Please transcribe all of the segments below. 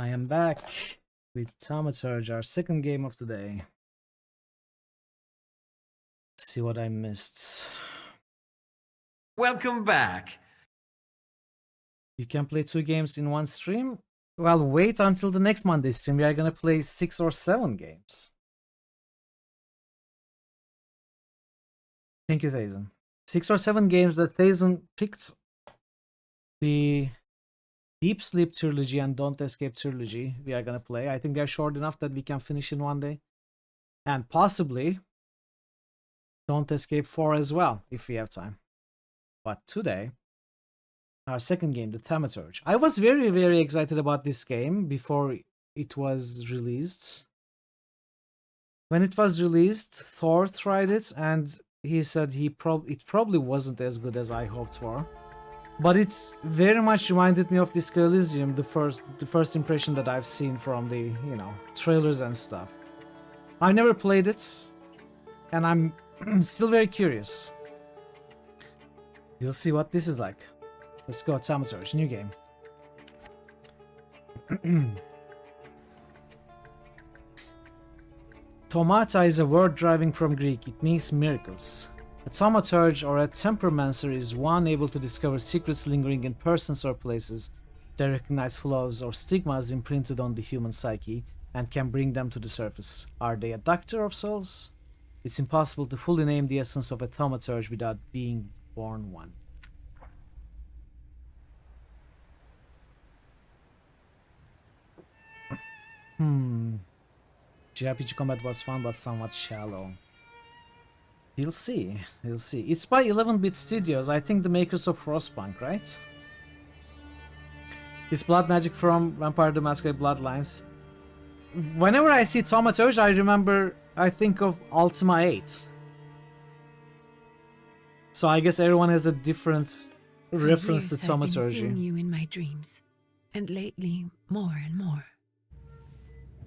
I am back with Thaumaturge, our second game of the day. Let's see what I missed. Welcome back. You can play 2 games in one stream? Well, wait until the next Monday stream. We are gonna play 6 or 7 games. Thank you, Thazen. 6 or 7 games that Thazen picked. The Deep Sleep Trilogy and Don't Escape Trilogy we are gonna play. I think they're short enough that we can finish in one day. And possibly Don't Escape 4 as well, if we have time. But today, our second game, the Thaumaturge. I was very, very excited about this game before it was released. When it was released, Thor tried it and he said it probably wasn't as good as I hoped for. But it's very much reminded me of Disco Elysium, the first impression that I've seen from the, trailers and stuff. I've never played it, and I'm still very curious. You'll see what this is like. Let's go, Thaumaturge, new game. Thaumaturge is a word deriving from Greek. It means miracles. A thaumaturge or a temperamencer is one able to discover secrets lingering in persons or places, that recognize flaws or stigmas imprinted on the human psyche, and can bring them to the surface. Are they a doctor of souls? It's impossible to fully name the essence of a thaumaturge without being born one. JRPG combat was fun but somewhat shallow. You'll see, you'll see. It's by 11-bit Studios, I think the makers of Frostpunk, right? It's blood magic from Vampire the Masquerade Bloodlines. Whenever I see Thaumaturge, I think of Ultima 8. So I guess everyone has a different reference to Thaumaturge. I've been seeing you in my dreams, and lately more and more.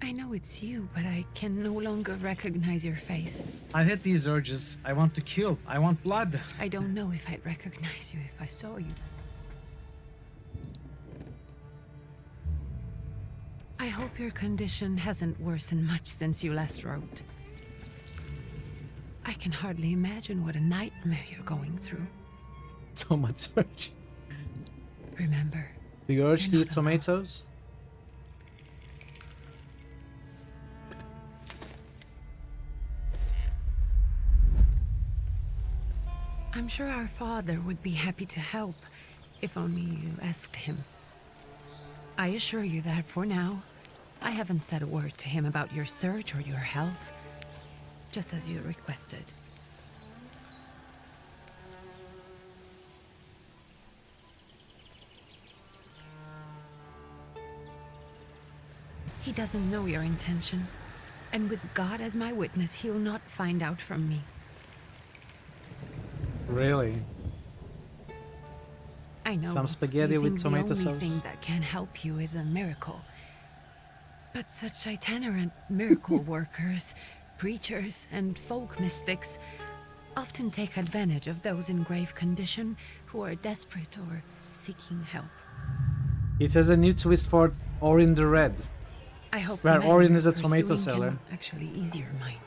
I know it's you, but I can no longer recognize your face. I've had these urges. I want to kill. I want blood. I don't know if I'd recognize you if I saw you. I hope your condition hasn't worsened much since you last wrote. I can hardly imagine what a nightmare you're going through. Thaumaturge. Remember, The urge to You're eat not alone. tomatoes? I'm sure our father would be happy to help, if only you asked him. I assure you that for now, I haven't said a word to him about your search or your health, just as you requested. He doesn't know your intention, and with God as my witness, he'll not find out from me. Really? I know. Some spaghetti you with think tomato the only sauce. thing that can help you is a miracle. But such itinerant miracle workers, preachers, and folk mystics often take advantage of those in grave condition who are desperate or seeking help. It has a new twist for Orin the Red. I hope Where the man Orin you're is a tomato pursuing seller. can actually ease your mind.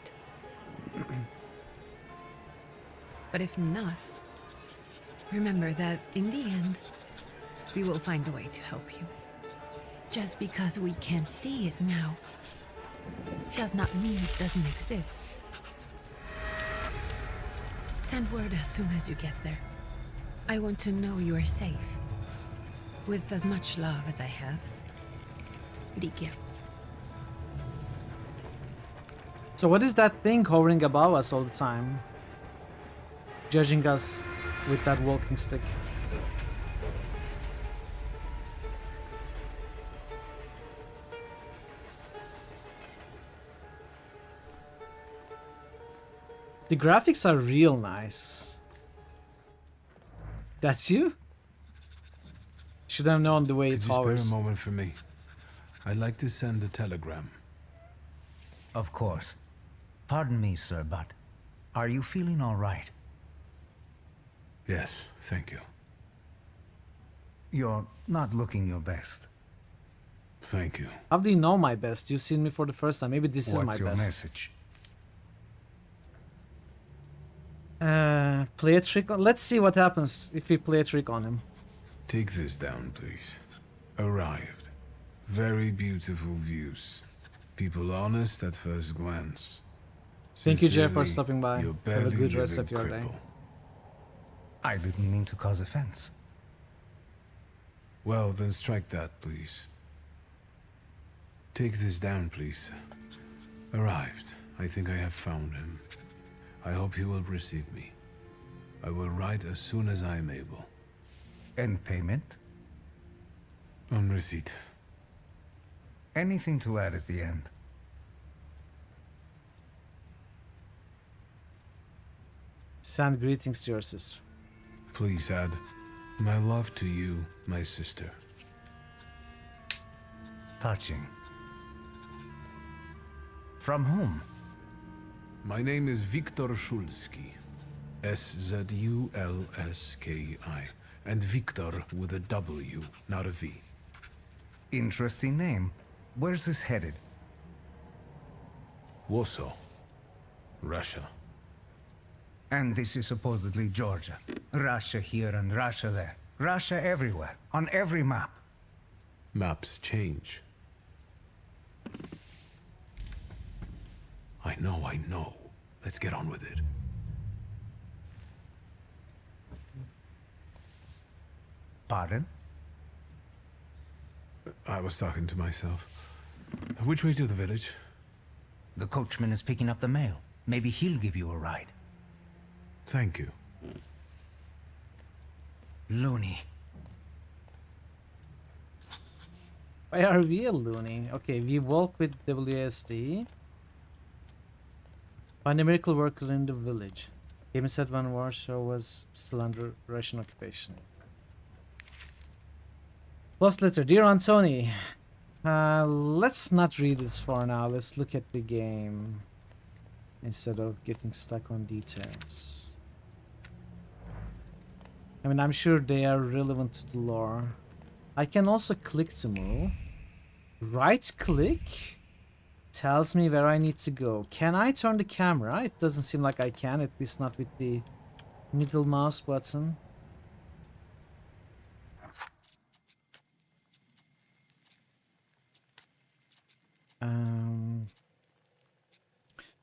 But if not, remember that in the end, we will find a way to help you. Just because we can't see it now does not mean it doesn't exist. Send word as soon as you get there. I want to know you are safe. With as much love as I have. Ligia. So what is that thing hovering above us all the time? Judging us with that walking stick. The graphics are real nice. That's you? Should have known the way Could it you spare a hovers. moment for me? I'd like to send a telegram. Of course. Pardon me, sir, but are you feeling all right? Yes, thank you. You're not looking your best. Thank you. How do you know my best? You've seen me for the first time. Maybe this is my What's your best. message? Play a trick on... Let's see what happens if we play a trick on him. Take this down, please. Arrived. Very beautiful views. People honest at first glance. Thank you, Jeff, for Sincerely, stopping by. your Have a barely good rest living of your day. cripple. I didn't mean to cause offense. Well, then strike that, please. Take this down, please. Arrived. I think I have found him. I hope he will receive me. I will write as soon as I am able. And payment? On receipt. Anything to add at the end? Send greetings to your sister. Please add, my love to you, my sister. Touching. From whom? My name is Viktor Szulski. Szulski. And Viktor with a W, not a V. Interesting name. Where's this headed? Warsaw. Russia. And this is supposedly Georgia. Russia here and Russia there. Russia everywhere. On every map. Maps change. I know. Let's get on with it. Pardon? I was talking to myself. Which way to the village? The coachman is picking up the mail. Maybe he'll give you a ride. Thank you. Loony. Why are we a loony? Okay, we walk with WSD. Find a miracle worker in the village. Game said when Warsaw was still under Russian occupation. Lost letter. Dear Antoni, let's not read this for now. Let's look at the game instead of getting stuck on details. I mean, I'm sure they are relevant to the lore. I can also click to move. Right click tells me where I need to go. Can I turn the camera? It doesn't seem like I can, at least not with the middle mouse button.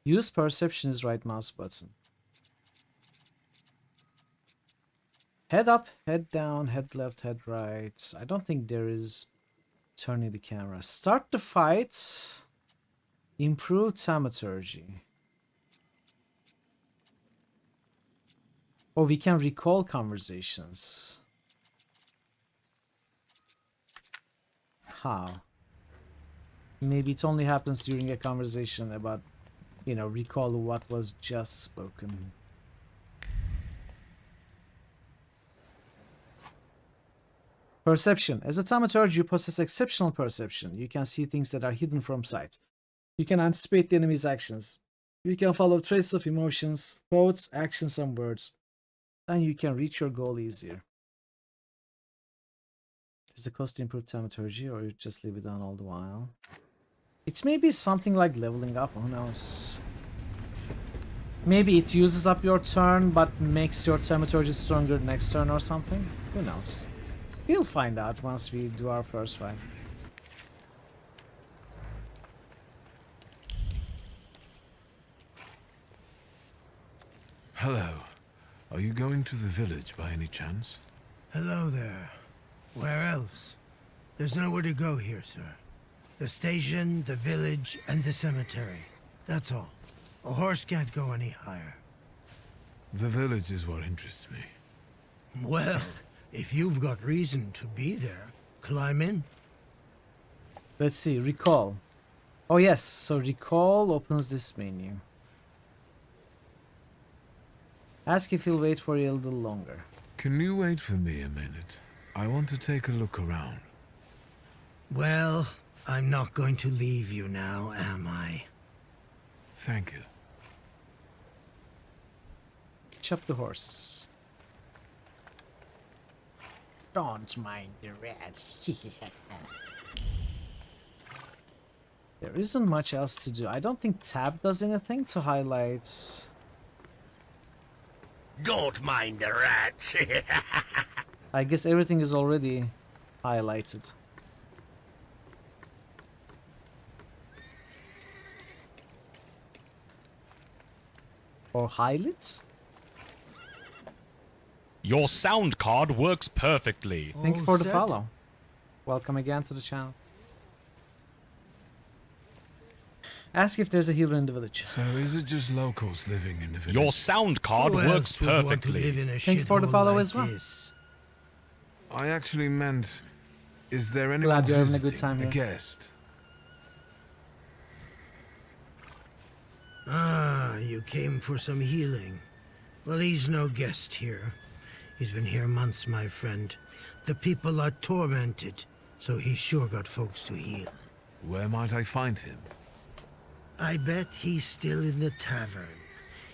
Use perception is right mouse button. Head up, head down, head left, head right. I don't think there is turning the camera. Start the fight. Improve Thaumaturge. Oh, we can recall conversations. How? Maybe it only happens during a conversation about, you know, recall what was just spoken. Perception. As a Thaumaturge, you possess exceptional perception. You can see things that are hidden from sight. You can anticipate the enemy's actions. You can follow traces of emotions, thoughts, actions, and words. And you can reach your goal easier. Is the cost to improve Thaumaturge, or you just leave it on all the while? It's maybe something like leveling up, who knows? Maybe it uses up your turn, but makes your Thaumaturge stronger next turn or something? Who knows? We'll find out once we do our first fight. Hello. Are you going to the village by any chance? Hello there. Where else? There's nowhere to go here, sir. The station, the village, and the cemetery. That's all. A horse can't go any higher. The village is what interests me. Well, if you've got reason to be there, climb in. Let's see, recall. Oh yes, so recall opens this menu. Ask if he'll wait for you a little longer. Can you wait for me a minute? I want to take a look around. Well, I'm not going to leave you now, am I? Thank you. Chop the horses. Don't mind the rats. There isn't much else to do. I don't think tab does anything to highlight. Don't mind the rats. I guess everything is already highlighted. Or highlight? Your sound card works perfectly. Thank you All for the set? follow. Welcome again to the channel. Ask if there's a healer in the village. So is it just locals living in the village? Your sound card Who works else would want to live perfectly. in a Thank you for the shithole follow like as well. this? I actually meant, is there anyone Glad you're having a visiting, good time a here. guest? Ah, you came for some healing. Well, he's no guest here. He's been here months, my friend. The people are tormented, so he's sure got folks to heal. Where might I find him? I bet he's still in the tavern.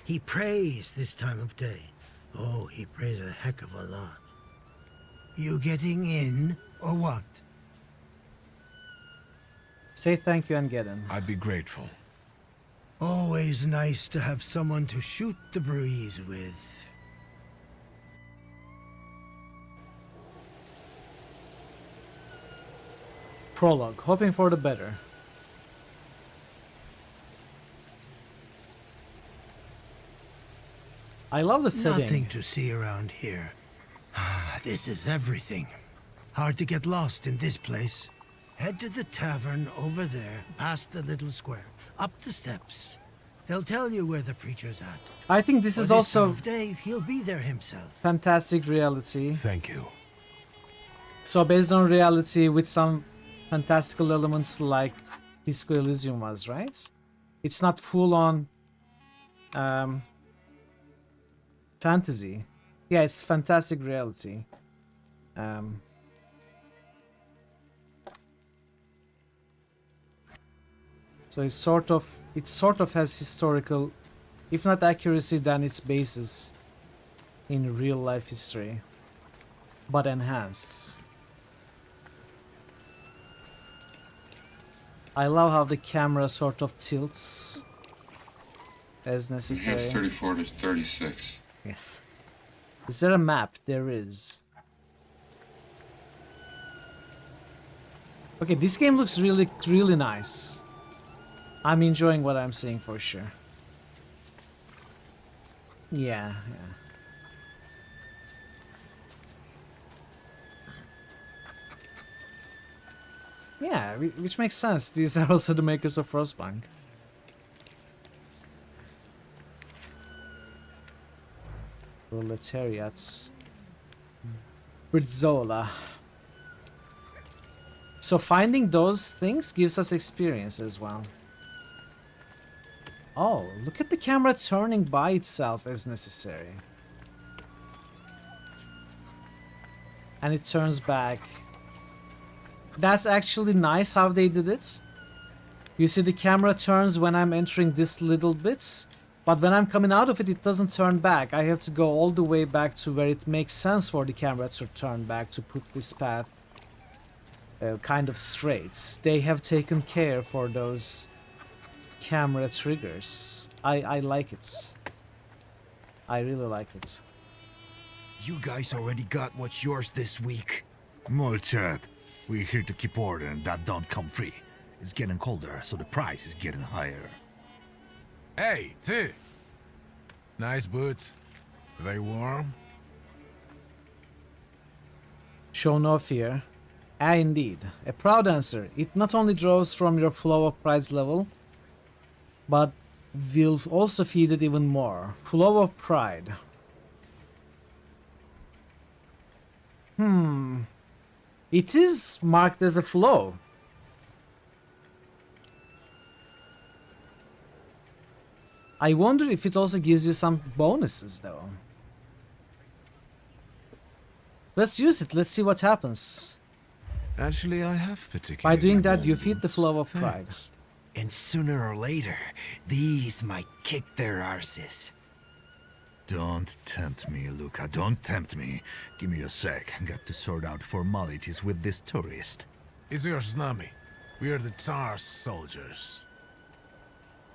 He prays this time of day. Oh, he prays a heck of a lot. You getting in, or what? Say thank you and get in. I'd be grateful. Always nice to have someone to shoot the breeze with. Prologue. Hoping for the better. I love the setting. Nothing to see around here. This is everything. Hard to get lost in this place. Head to the tavern over there, past the little square, up the steps. They'll tell you where the preacher's at. I think this Or is time also of day, he'll be there himself. fantastic reality. Thank you. So based on reality with some fantastical elements like Disco Elysium was, right? It's not full on fantasy. Yeah, it's fantastic reality. So it sort of has historical, if not accuracy, then its basis in real life history, but enhanced. I love how the camera sort of tilts as necessary. Enhanced 34 to 36. Yes. Is there a map? There is. Okay, this game looks really nice. I'm enjoying what I'm seeing for sure. Yeah. Yeah, which makes sense. These are also the makers of Frostpunk. Proletariats. Brizzola. So finding those things gives us experience as well. Oh, look at the camera turning by itself as necessary. And it turns back. That's actually nice how they did it. You see the camera turns when I'm entering this little bits, but when I'm coming out of it, it doesn't turn back. I have to go all the way back to where it makes sense for the camera to turn back to put this path kind of straight. They have taken care for those camera triggers. I like it. I really like it. You guys already got what's yours this week. Molchat, we're here to keep order and that don't come free. It's getting colder, so the price is getting higher. Hey, T. Nice boots. Are they warm? Show no fear. Ah, indeed. A proud answer. It not only draws from your flow of pride's level, but will also feed it even more. Flow of pride. It is marked as a flow. I wonder if it also gives you some bonuses though. Let's use it. Let's see what happens. Actually, I have particular. By doing that, you feed the flow of pride. And sooner or later, these might kick their arses. Don't tempt me, Luca. Don't tempt me. Give me a sec. Got to sort out formalities with this tourist. Is yours Snami? We're the Tsar's soldiers.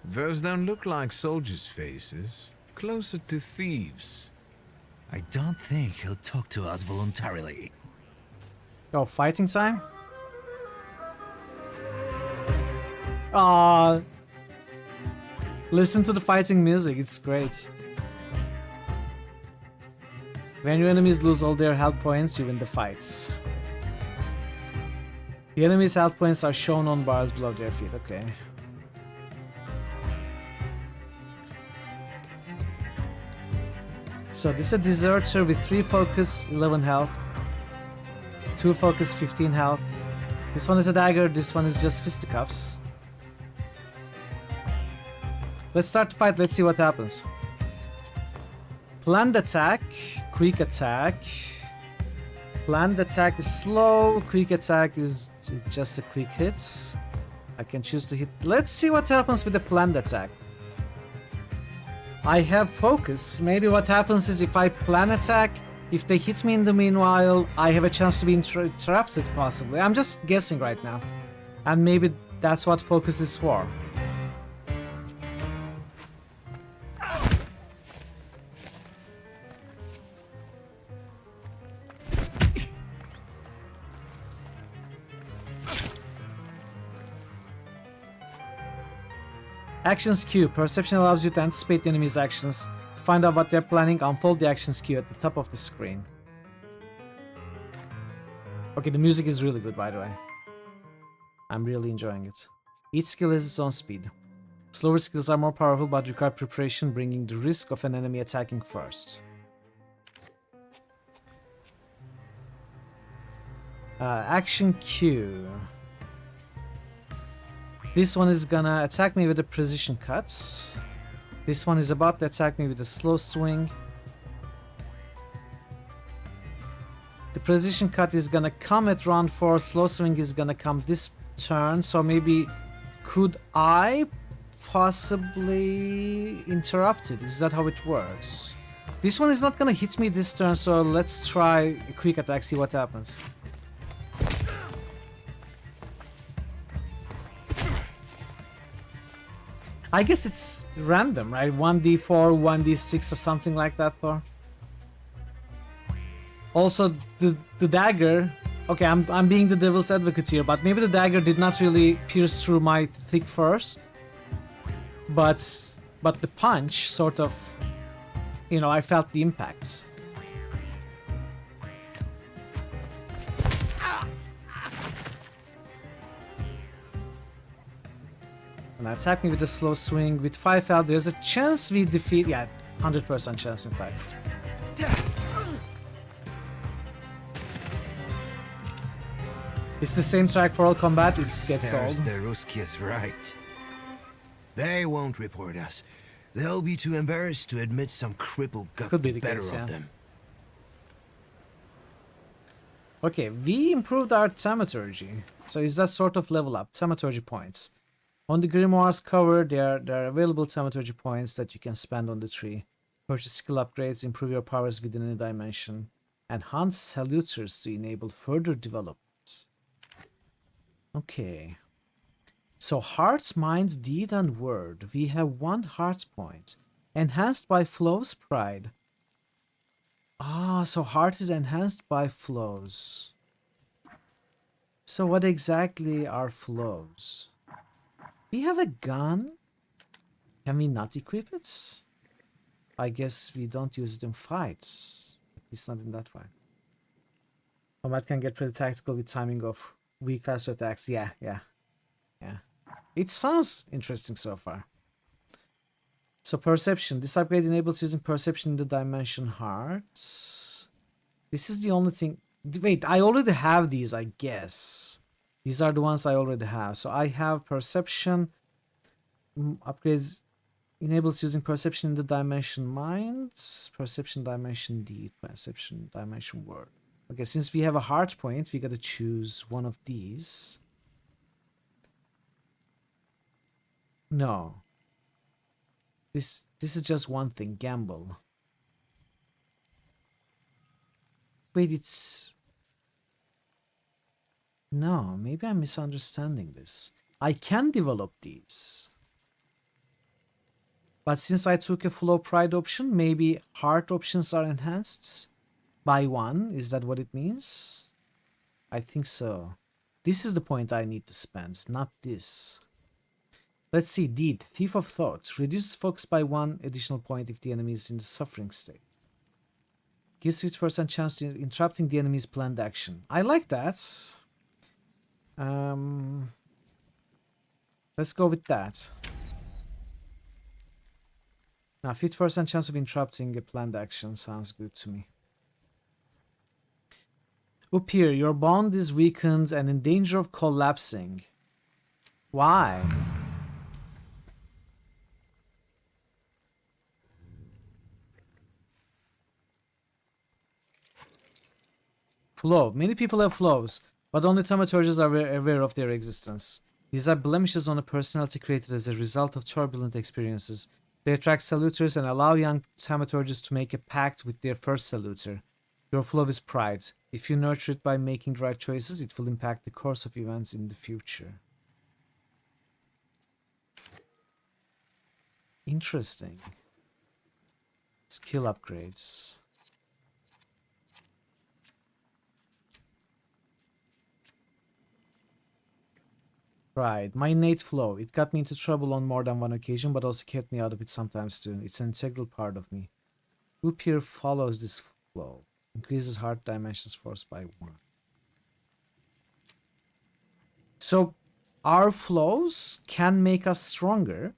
Those don't look like soldiers' faces. Closer to thieves. I don't think he'll talk to us voluntarily. Oh, fighting time? Ah, listen to the fighting music, it's great. When your enemies lose all their health points, you win the fights. The enemy's health points are shown on bars below their feet, okay. So this is a deserter with 3 focus, 11 health. 2 focus, 15 health. This one is a dagger, this one is just fisticuffs. Let's start the fight, let's see what happens. Planned attack, quick attack. Planned attack is slow, quick attack is just a quick hit. I can choose to hit. Let's see what happens with the planned attack. I have focus. Maybe what happens is if I plan attack, if they hit me in the meanwhile, I have a chance to be interrupted possibly. I'm just guessing right now. And maybe that's what focus is for. Actions queue. Perception allows you to anticipate the enemy's actions. To find out what they're planning, unfold the actions queue at the top of the screen. Okay, the music is really good, by the way. I'm really enjoying it. Each skill has its own speed. Slower skills are more powerful but require preparation, bringing the risk of an enemy attacking first. Action queue. This one is gonna attack me with a precision cut. This one is about to attack me with a slow swing. The precision cut is gonna come at round 4, slow swing is gonna come this turn, so maybe could I possibly interrupt it? Is that how it works? This one is not gonna hit me this turn, so let's try a quick attack, see what happens. I guess it's random, right? 1d4, 1d6 or something like that, Thor. Also, the dagger... Okay, I'm being the devil's advocate here, but maybe the dagger did not really pierce through my thick furs. But the punch sort of... You know, I felt the impact. And attack me with a slow swing. With 5 health, there's a chance we defeat... Yeah, 100% chance in fact. It's the same track for all combat, it gets There's old. the Ruskies right. They won't report us. They'll be too embarrassed to admit some cripple got Could be the the better case, yeah. of them. Okay, we improved our Thaumaturge. So is that sort of level up? Thaumaturge points. On the Grimoire's cover, there are available Thaumaturge points that you can spend on the tree. Purchase skill upgrades, improve your powers within any dimension, and hunt saluters to enable further development. Okay. So heart, mind, deed, and word. We have 1 heart point. Enhanced by flows, pride. Ah, so heart is enhanced by flows. So what exactly are flows? We have a gun. Can we not equip it? I guess we don't use it in fights. It's not in that fight. Combat can get pretty tactical with timing of weak faster attacks. Yeah. It sounds interesting so far. So perception. This upgrade enables using perception in the dimension heart. This is the only thing. Wait, I already have these, I guess. These are the ones I already have. So I have perception. Upgrades enables using perception in the dimension mind. Perception dimension deed. Perception dimension word. Okay, since we have a heart point, we gotta choose one of these. No. This is just one thing, gamble. Wait, it's... No, maybe I'm misunderstanding this. I can develop these. But since I took a flow pride option, maybe heart options are enhanced by 1. Is that what it means? I think so. This is the point I need to spend, not this. Let's see, Deed, Thief of Thought. Reduces focus by 1 additional point if the enemy is in the suffering state. Gives 50% chance to interrupting the enemy's planned action. I like that. Let's go with that. Now, 50% chance of interrupting a planned action sounds good to me. Up here, your bond is weakened and in danger of collapsing. Why? Flow. Many people have flows, but only thaumaturges are aware of their existence. These are blemishes on a personality created as a result of turbulent experiences. They attract saluters and allow young thaumaturges to make a pact with their first saluter. Your flow is pride. If you nurture it by making the right choices, it will impact the course of events in the future. Interesting. Skill upgrades. Pride. My innate flow. It got me into trouble on more than one occasion, but also kept me out of it sometimes too. It's an integral part of me. Who here follows this flow? Increases heart dimensions force by 1. So our flows can make us stronger,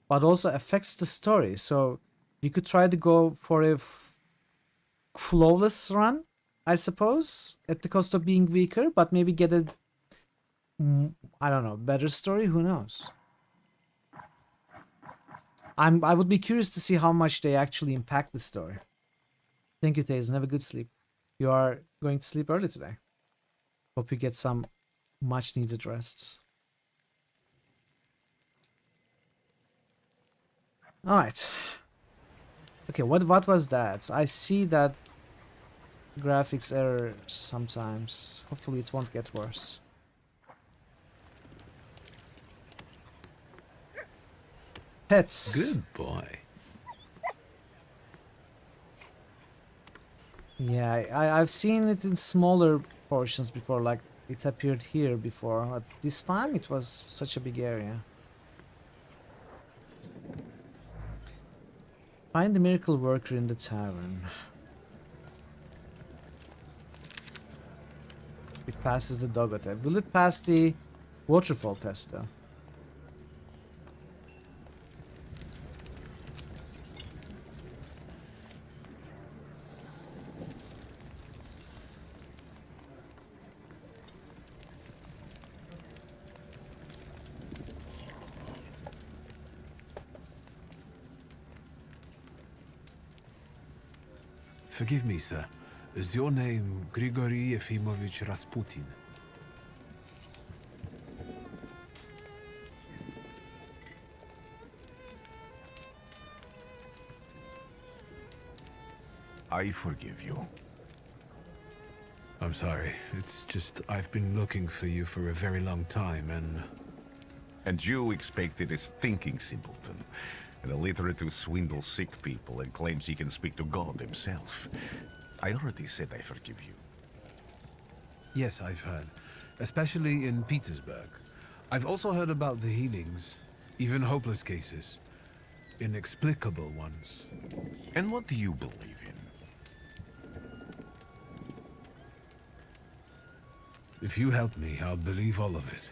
but also affects the story. So we could try to go for a flawless run, I suppose, at the cost of being weaker, but maybe get a, I don't know, better story. Who knows? I would be curious to see how much they actually impact the story. Thank you, Taze. Have a good sleep. You are going to sleep early today. Hope you get some much needed rests. All right. Okay, what was that? I see that graphics error sometimes. Hopefully it won't get worse. Pets. Good boy. Yeah, I've seen it in smaller portions before, like it appeared here before, but this time it was such a big area. Find the miracle worker in the tavern. It passes the doggo test. Will it pass the waterfall test though? Forgive me, sir. Is your name Grigory Yefimovich Rasputin? I forgive you. I'm sorry. It's just I've been looking for you for a very long time, and... And you expected a thinking simpleton, an illiterate who swindles sick people and claims he can speak to God himself. I already said I forgive you. Yes, I've heard. Especially in Petersburg. I've also heard about the healings, even hopeless cases. Inexplicable ones. And what do you believe in? If you help me, I'll believe all of it.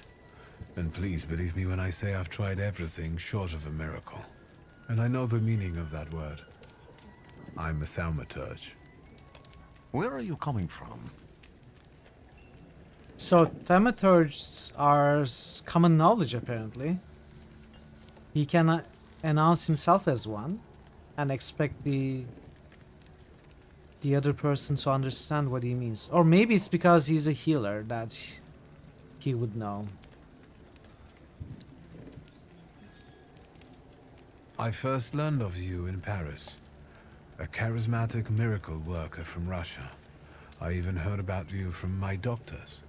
And please believe me when I say I've tried everything short of a miracle. And I know the meaning of that word. I'm a thaumaturge. Where are you coming from? So thaumaturges are common knowledge apparently. He can announce himself as one and expect the other person to understand what he means. Or maybe it's because he's a healer that he would know. I first learned of you in Paris. A charismatic miracle worker from Russia. I even heard about you from my doctors.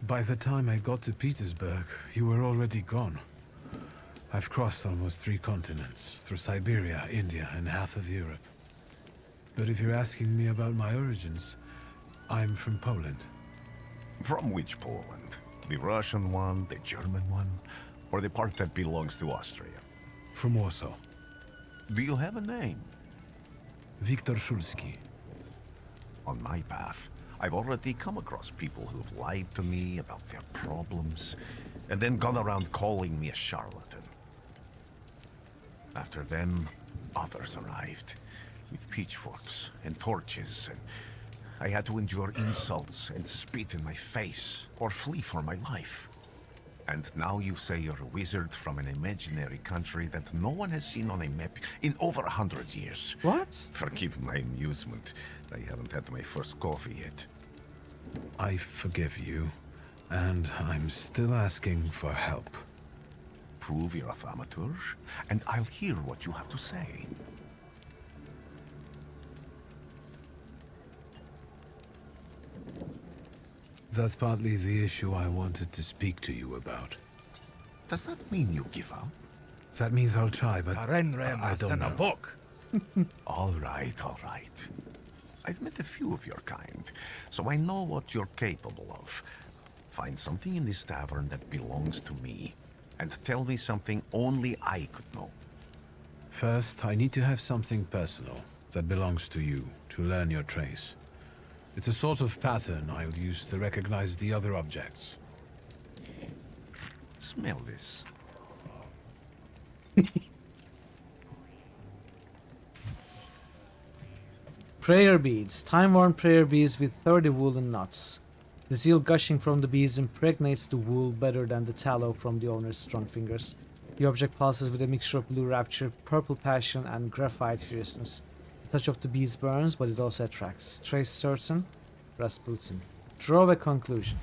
By the time I got to Petersburg, you were already gone. I've crossed almost 3 continents, through Siberia, India, and half of Europe. But if you're asking me about my origins, I'm from Poland. From which Poland? The Russian one, the German one, or the part that belongs to Austria? From Warsaw. Do you have a name? Wiktor Szulski. On my path, I've already come across people who've lied to me about their problems, and then gone around calling me a charlatan. After them, others arrived, with pitchforks and torches, and I had to endure insults and spit in my face, or flee for my life. And now you say you're a wizard from an imaginary country that no one has seen on a map in over 100 years. What? Forgive my amusement. I haven't had my first coffee yet. I forgive you, and I'm still asking for help. Prove you're a Thaumaturge, and I'll hear what you have to say. That's partly the issue I wanted to speak to you about. Does that mean you give up? That means I'll try, but I don't know. All right. I've met a few of your kind, so I know what you're capable of. Find something in this tavern that belongs to me, and tell me something only I could know. First, I need to have something personal that belongs to you to learn your trace. It's a sort of pattern I'll use to recognize the other objects. Smell this. Prayer beads. Time-worn prayer beads with 30 woolen knots. The zeal gushing from the beads impregnates the wool better than the tallow from the owner's strong fingers. The object pulses with a mixture of blue rapture, purple passion, and graphite fierceness. The touch of the beads burns, but it also attracts. Trace certain. Rasputin. Draw a conclusion.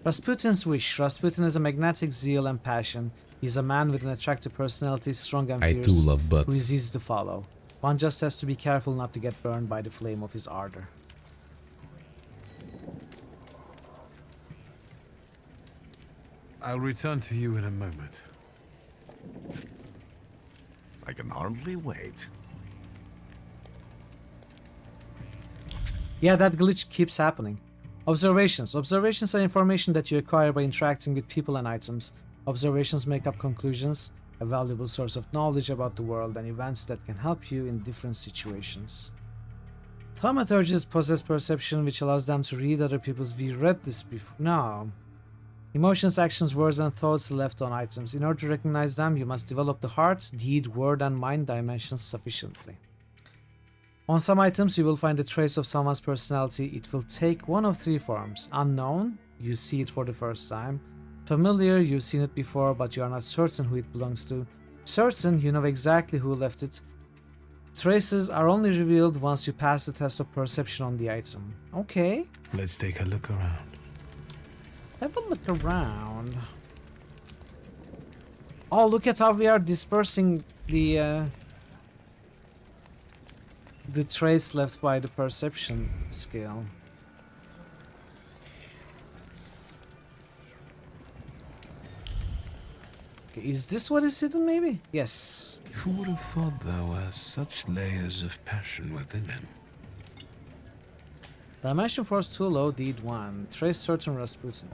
Rasputin's wish. Rasputin has a magnetic zeal and passion. He's a man with an attractive personality, strong and fierce, I do love butts. who is easy to follow. One just has to be careful not to get burned by the flame of his ardor. I'll return to you in a moment. I can hardly wait. Yeah, that glitch keeps happening. Observations. Observations are information that you acquire by interacting with people and items. Observations make up conclusions, a valuable source of knowledge about the world and events that can help you in different situations. Thaumaturges possess perception which allows them to read other people's views. Read this before? No. Emotions, actions, words, and thoughts left on items. In order to recognize them, you must develop the heart, deed, word, and mind dimensions sufficiently. On some items, you will find a trace of someone's personality. It will take one of 3 forms. Unknown, you see it for the first time. Familiar, you've seen it before, but you are not certain who it belongs to. Certain, you know exactly who left it. Traces are only revealed once you pass the test of perception on the item. Okay. Let's take a look around. Have a look around. Oh, look at how we are dispersing the trace left by the perception scale. Okay, is this what is hidden maybe? Yes. Who would have thought there were such layers of passion within him? Dimension Force 2 low, deed 1. Trace certain Rasputin.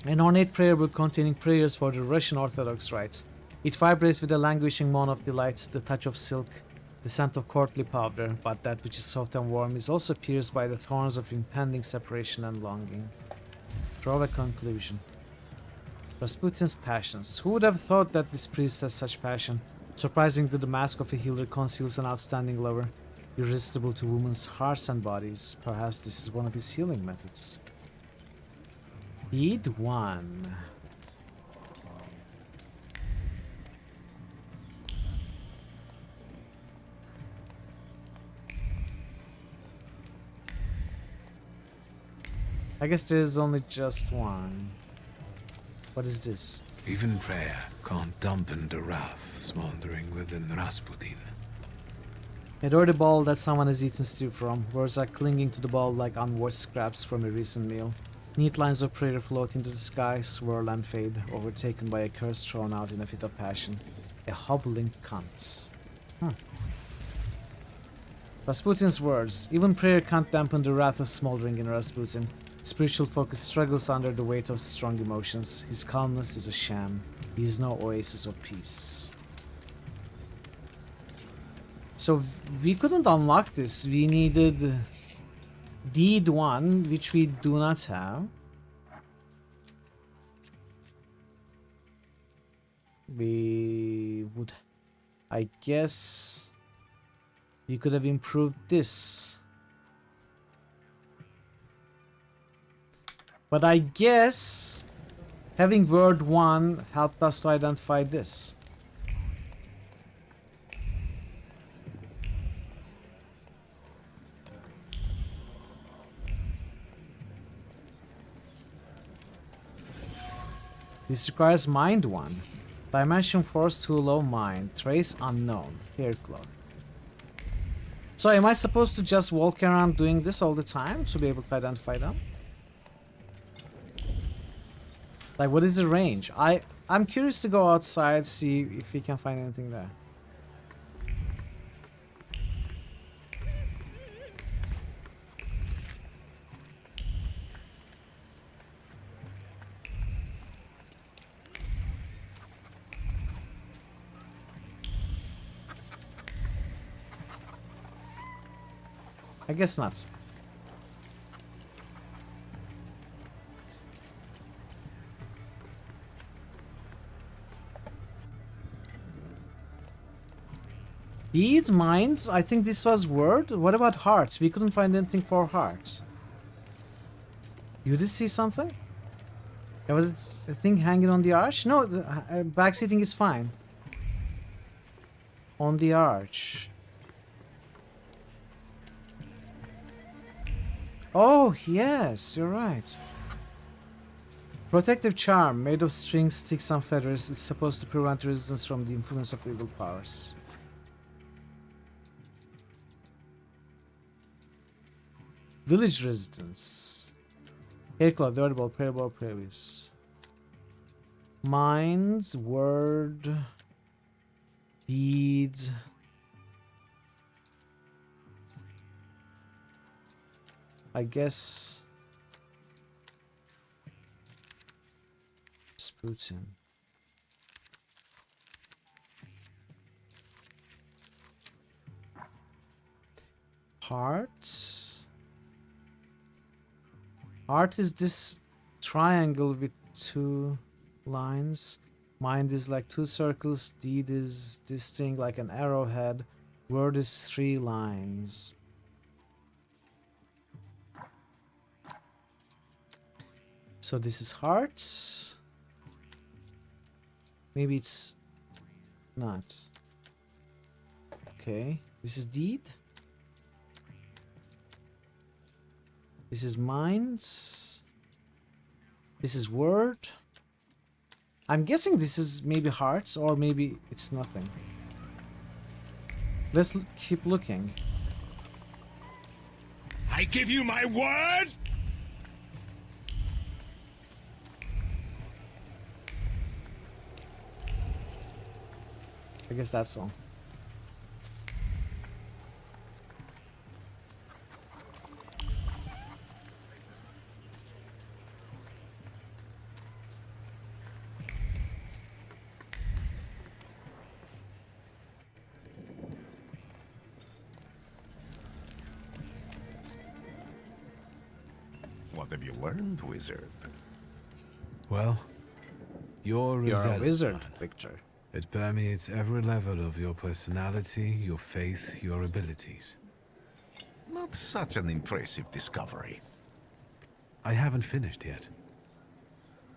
An ornate prayer book containing prayers for the Russian Orthodox rites. It vibrates with a languishing moan of delight, the touch of silk, the scent of courtly powder, but that which is soft and warm is also pierced by the thorns of impending separation and longing. Draw a conclusion. Rasputin's passions. Who would have thought that this priest has such passion? Surprising that the mask of a healer conceals an outstanding lover, irresistible to women's hearts and bodies. Perhaps this is one of his healing methods. Deed 1. I guess there's only just one. What is this? Even prayer can't dampen the wrath smoldering within Rasputin. Adore the bowl that someone has eaten stew from. Words are clinging to the bowl like unwashed scraps from a recent meal. Neat lines of prayer float into the sky, swirl and fade, overtaken by a curse thrown out in a fit of passion. A hobbling cunt. Rasputin's words. Even prayer can't dampen the wrath of smoldering in Rasputin. Spiritual focus struggles under the weight of strong emotions. His calmness is a sham. He is no oasis of peace. So we couldn't unlock this. We needed deed 1, which we do not have. We would, I guess, we could have improved this. But I guess having word 1 helped us to identify this. This requires mind 1. Dimension force too low, mind. Trace unknown. Hair cloth. So am I supposed to just walk around doing this all the time to be able to identify them? Like, what is the range? I'm curious to go outside, see if we can find anything there. I guess not. Deeds, minds, I think this was word. What about hearts? We couldn't find anything for hearts. You did see something? There was a thing hanging on the arch? No, the backseating is fine. On the arch. Oh, yes, you're right. Protective charm made of strings, sticks, and feathers. It's supposed to prevent resistance from the influence of evil powers. Village residents. Haircloth, dirtball, prayerball, prairies. Minds, word, deeds. I guess Rasputin. Heart. Heart is this triangle with 2 lines. Mind is like 2 circles. Deed is this thing like an arrowhead. Word is 3 lines. So this is heart. Maybe it's not. Okay. This is deed. This is minds. This is word. I'm guessing this is maybe hearts, or maybe it's nothing. Let's keep looking. I give you my word! I guess that's all. What have you learned, wizard? Well, you're You're a zealous wizard, man. Victor. It permeates every level of your personality, your faith, your abilities. Not such an impressive discovery. I haven't finished yet.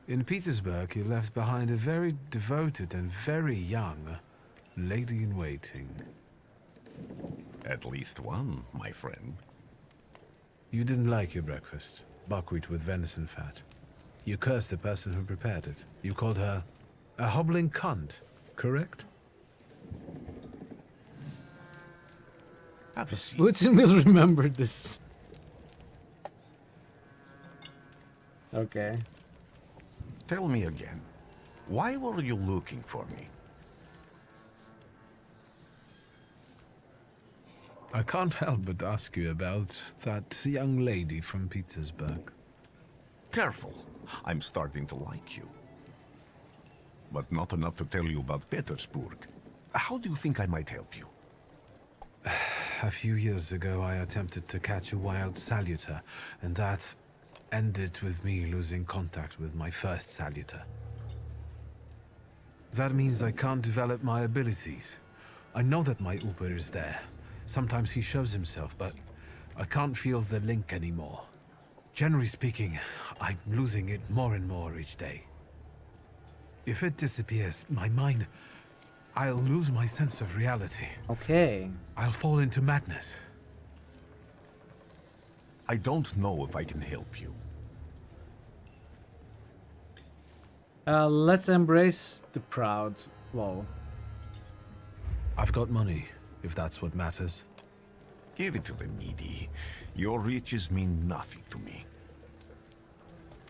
In Petersburg, you left behind a very devoted and very young lady-in-waiting. At least one, my friend. You didn't like your breakfast, buckwheat with venison fat. You cursed the person who prepared it. You called her a hobbling cunt, correct? Have a seat. Putin will remember this. Okay. Tell me again, why were you looking for me? I can't help but ask you about that young lady from Petersburg. Careful, I'm starting to like you. But not enough to tell you about Petersburg. How do you think I might help you? A few years ago, I attempted to catch a wild saluter, and that ended with me losing contact with my first saluter. That means I can't develop my abilities. I know that my Uber is there. Sometimes he shows himself, but I can't feel the link anymore. Generally speaking, I'm losing it more and more each day. If it disappears, my mind... I'll lose my sense of reality. Okay. I'll fall into madness. I don't know if I can help you. Let's embrace the proud. Whoa. I've got money, if that's what matters. Give it to the needy. Your riches mean nothing to me.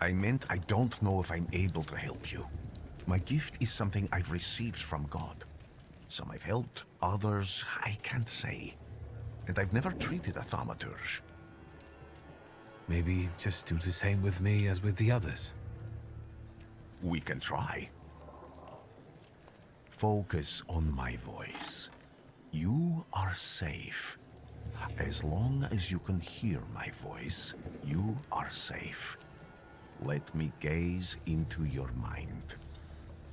I meant I don't know if I'm able to help you. My gift is something I've received from God. Some I've helped, others I can't say. And I've never treated a Thaumaturge. Maybe just do the same with me as with the others. We can try. Focus on my voice. You are safe. As long as you can hear my voice, you are safe. Let me gaze into your mind.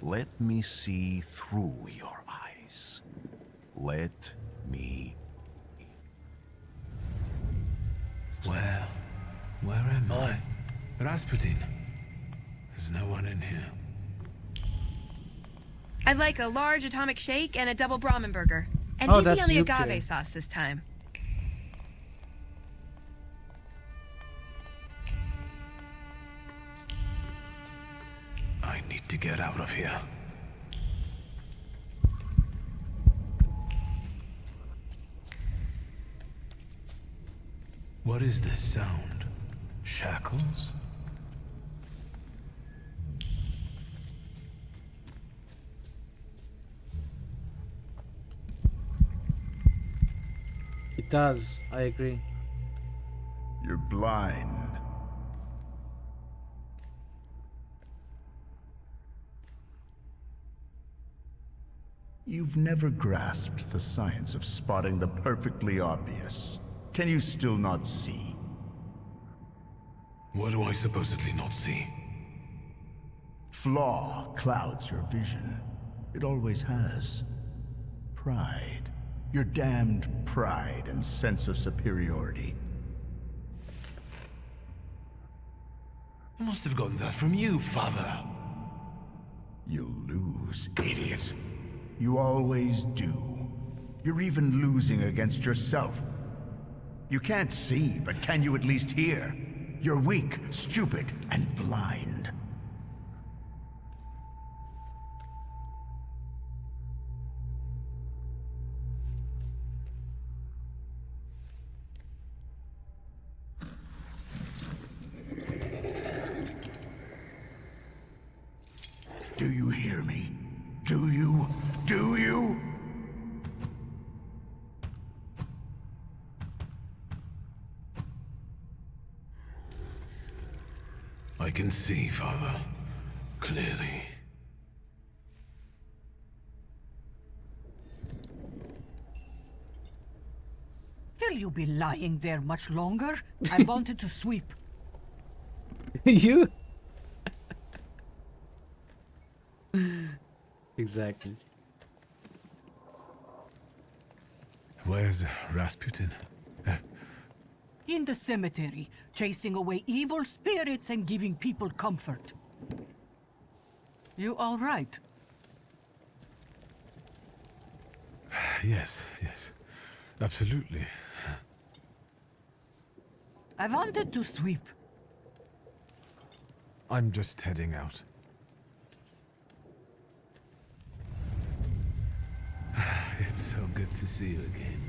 Let me see through your eyes. Let me... Where am I? Rasputin. There's no one in here. I'd like a large atomic shake and a double Brahmin burger. And Oh, easy that's on the you, agave kid. sauce this time. I need to get out of here. What is this sound? Shackles? It does. I agree. You're blind. You've never grasped the science of spotting the perfectly obvious. Can you still not see? What do I supposedly not see? Flaw clouds your vision. It always has. Pride. Your damned pride and sense of superiority. I must have gotten that from you, Father. You'll lose, idiot. You always do. You're even losing against yourself. You can't see, but can you at least hear? You're weak, stupid, and blind. Do you hear me? Do you? Do you? I can see, Father. Clearly. Will you be lying there much longer? I wanted to sweep. You? Exactly. Where's Rasputin? In the cemetery, chasing away evil spirits and giving people comfort. You all right? Yes, absolutely. I wanted to sweep. I'm just heading out. It's so good to see you again.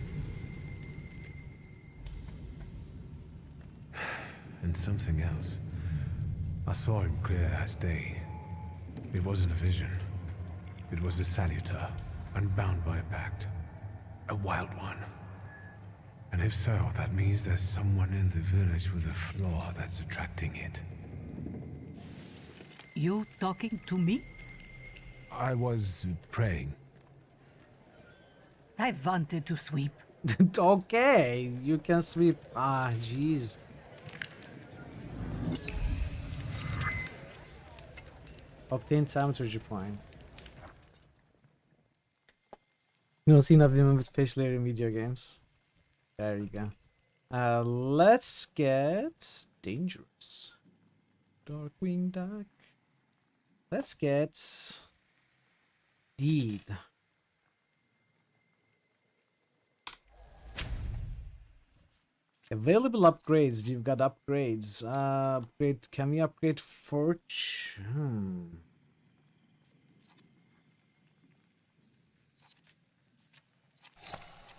and something else. I saw him clear as day. It wasn't a vision. It was a saluter, unbound by a pact. A wild one. And if so, that means there's someone in the village with a flaw that's attracting it. You talking to me? I was praying. I wanted to sweep. Okay, you can sweep. Ah, jeez. Obtain Thaumaturge point. You don't see enough women with facial hair in video games. There you go. Let's get dangerous. Darkwing Duck. Let's get deed. Available upgrades. We've got upgrades. Upgrade. Can we upgrade Forge?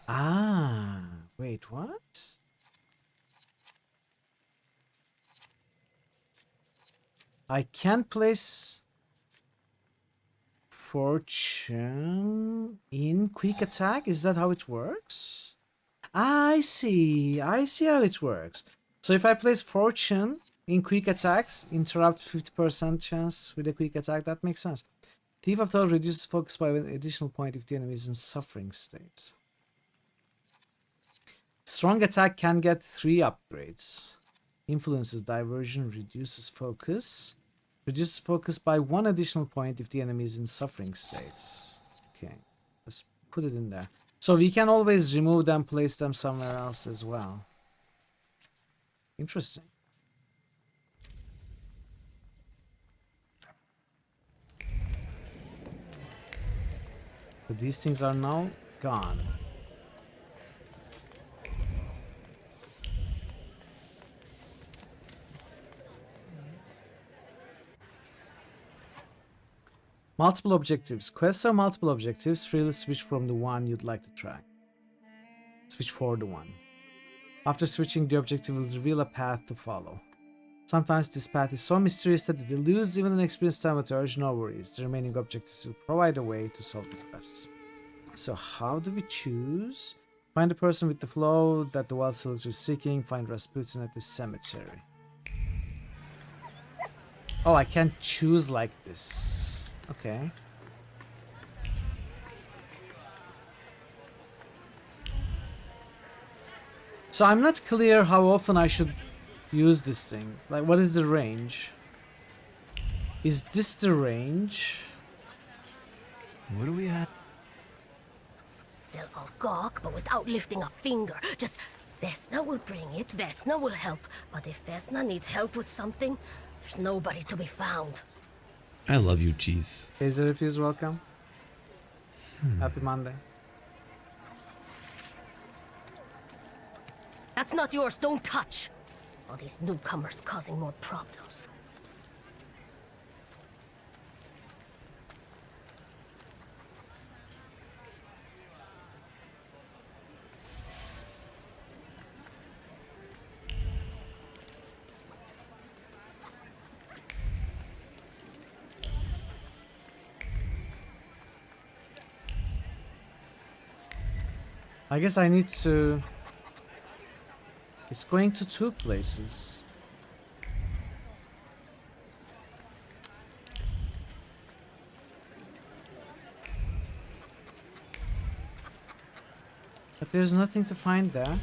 Ah, wait, what? I can't place Fortune in quick attack? Is that how it works? I see how it works. So if I place Fortune in quick attacks, interrupt 50% chance with a quick attack, that makes sense. Thief of Thought reduces focus by an additional point if the enemy is in suffering state. Strong attack can get 3 upgrades. Influences diversion, reduces focus. Reduces focus by 1 additional point if the enemy is in suffering states. Okay, let's put it in there. So we can always remove them, place them somewhere else as well. Interesting. But these things are now gone. Multiple objectives. Quests are multiple objectives. Freely switch from the one you'd like to track. Switch for the one. After switching, the objective will reveal a path to follow. Sometimes this path is so mysterious that it eludes even an experienced Thaumaturge. No worries. The remaining objectives will provide a way to solve the quests. So how do we choose? Find the person with the flow that the wild soldier is seeking. Find Rasputin at the cemetery. Oh, I can't choose like this. Okay. So I'm not clear how often I should use this thing. Like, what is the range? Is this the range? What are we at? They'll all gawk, but without lifting a finger. Just, Vesna will bring it, Vesna will help. But if Vesna needs help with something, there's nobody to be found. I love you, cheese. Taser Refuse, welcome. Happy Monday. That's not yours, don't touch. All these newcomers causing more problems. I guess I need to... It's going to 2 places. But there's nothing to find there.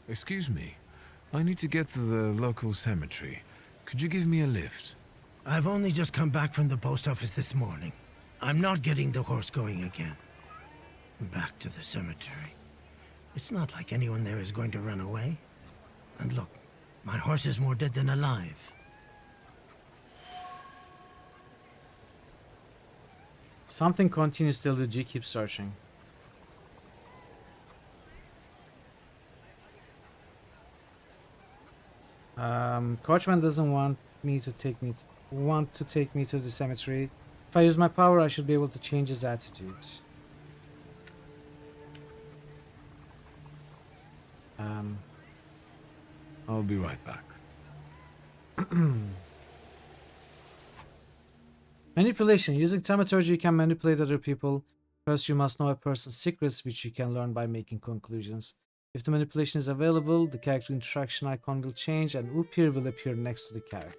Excuse me. I need to get to the local cemetery. Could you give me a lift? I've only just come back from the post office this morning. I'm not getting the horse going again. Back to the cemetery. It's not like anyone there is going to run away. And look, my horse is more dead than alive. Something continues till the G keeps searching. Coachman doesn't want to take me to the cemetery. If I use my power, I should be able to change his attitude. I'll be right back. Manipulation. Using Thaumaturge, you can manipulate other people. First, you must know a person's secrets, which you can learn by making conclusions. If the manipulation is available, the character interaction icon will change and Upir will appear next to the character.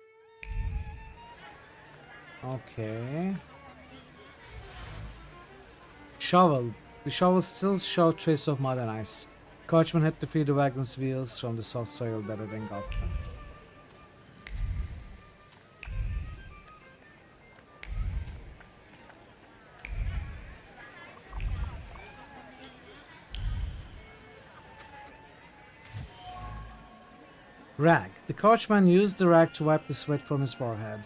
Okay. Shovel. The shovels still show trace of mud and ice. Coachman had to free the wagon's wheels from the soft soil that had engulfed them. Rag. The coachman used the rag to wipe the sweat from his forehead.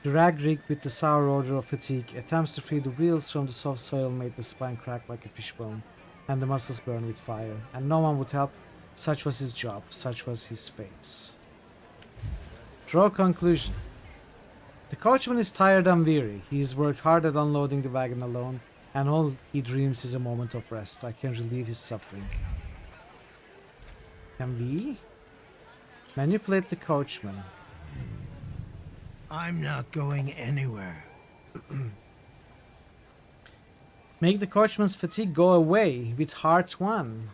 The rag, reeked with the sour odor of fatigue, attempts to free the wheels from the soft soil made the spine crack like a fishbone, and the muscles burn with fire, and no one would help. Such was his job, such was his fate. Draw conclusion. The coachman is tired and weary. He has worked hard at unloading the wagon alone, and all he dreams is a moment of rest. I can relieve his suffering. Can we manipulate the coachman? I'm not going anywhere. Make the coachman's fatigue go away with heart 1.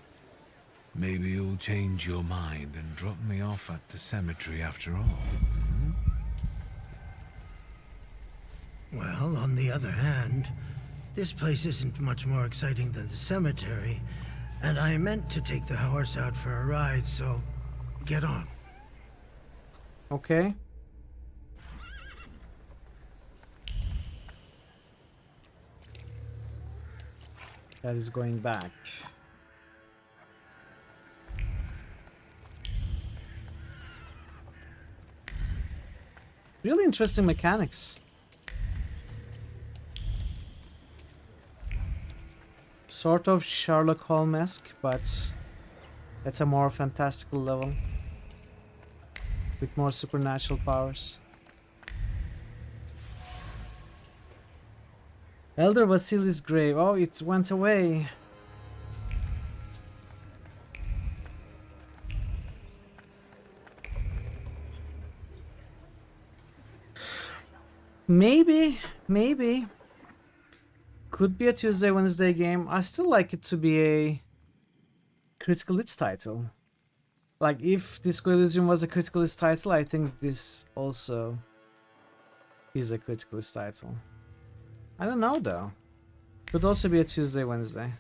Maybe you'll change your mind and drop me off at the cemetery after all. Well, on the other hand, this place isn't much more exciting than the cemetery, and I meant to take the horse out for a ride, so get on. Okay. That is going back. Really interesting mechanics. Sort of Sherlock Holmes-esque, but it's a more fantastical level with more supernatural powers. Elder Vasily's grave. Oh, it went away. Maybe. Could be a Tuesday, Wednesday game. I still like it to be a Critical Hits title. Like, if Disco Elysium was a Critical Hits title, I think this also is a Critical Hits title. I don't know, though. Could also be a Tuesday, Wednesday.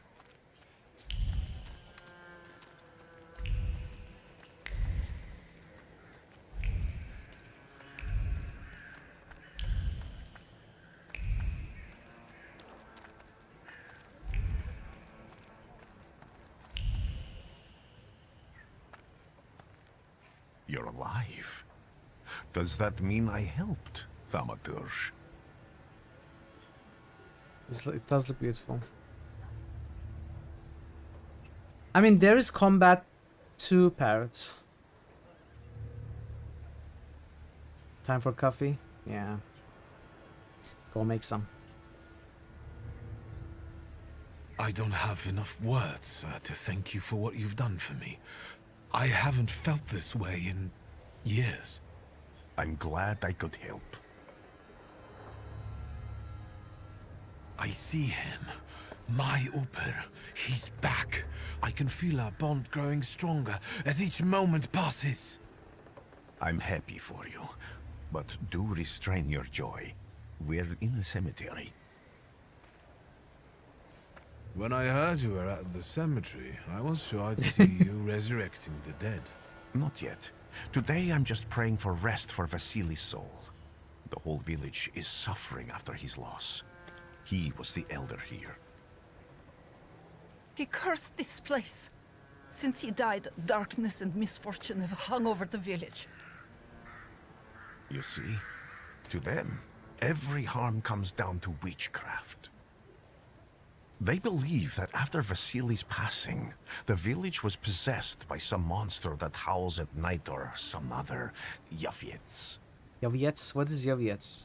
You're alive. Does that mean I helped, Thaumaturge? It does look beautiful. I mean, there is combat to parrots. Time for coffee? Yeah. Go make some. I don't have enough words to thank you for what you've done for me. I haven't felt this way in years. I'm glad I could help. I see him. My Upir. He's back. I can feel our bond growing stronger as each moment passes. I'm happy for you, but do restrain your joy. We're in the cemetery. When I heard you were at the cemetery, I was sure I'd see you resurrecting the dead. Not yet. Today I'm just praying for rest for Vasily's soul. The whole village is suffering after his loss. He was the elder here. He cursed this place. Since he died, darkness and misfortune have hung over the village. You see? To them, every harm comes down to witchcraft. They believe that after Vasily's passing, the village was possessed by some monster that howls at night or some other Yaviets. Yaviets? What is Yaviets?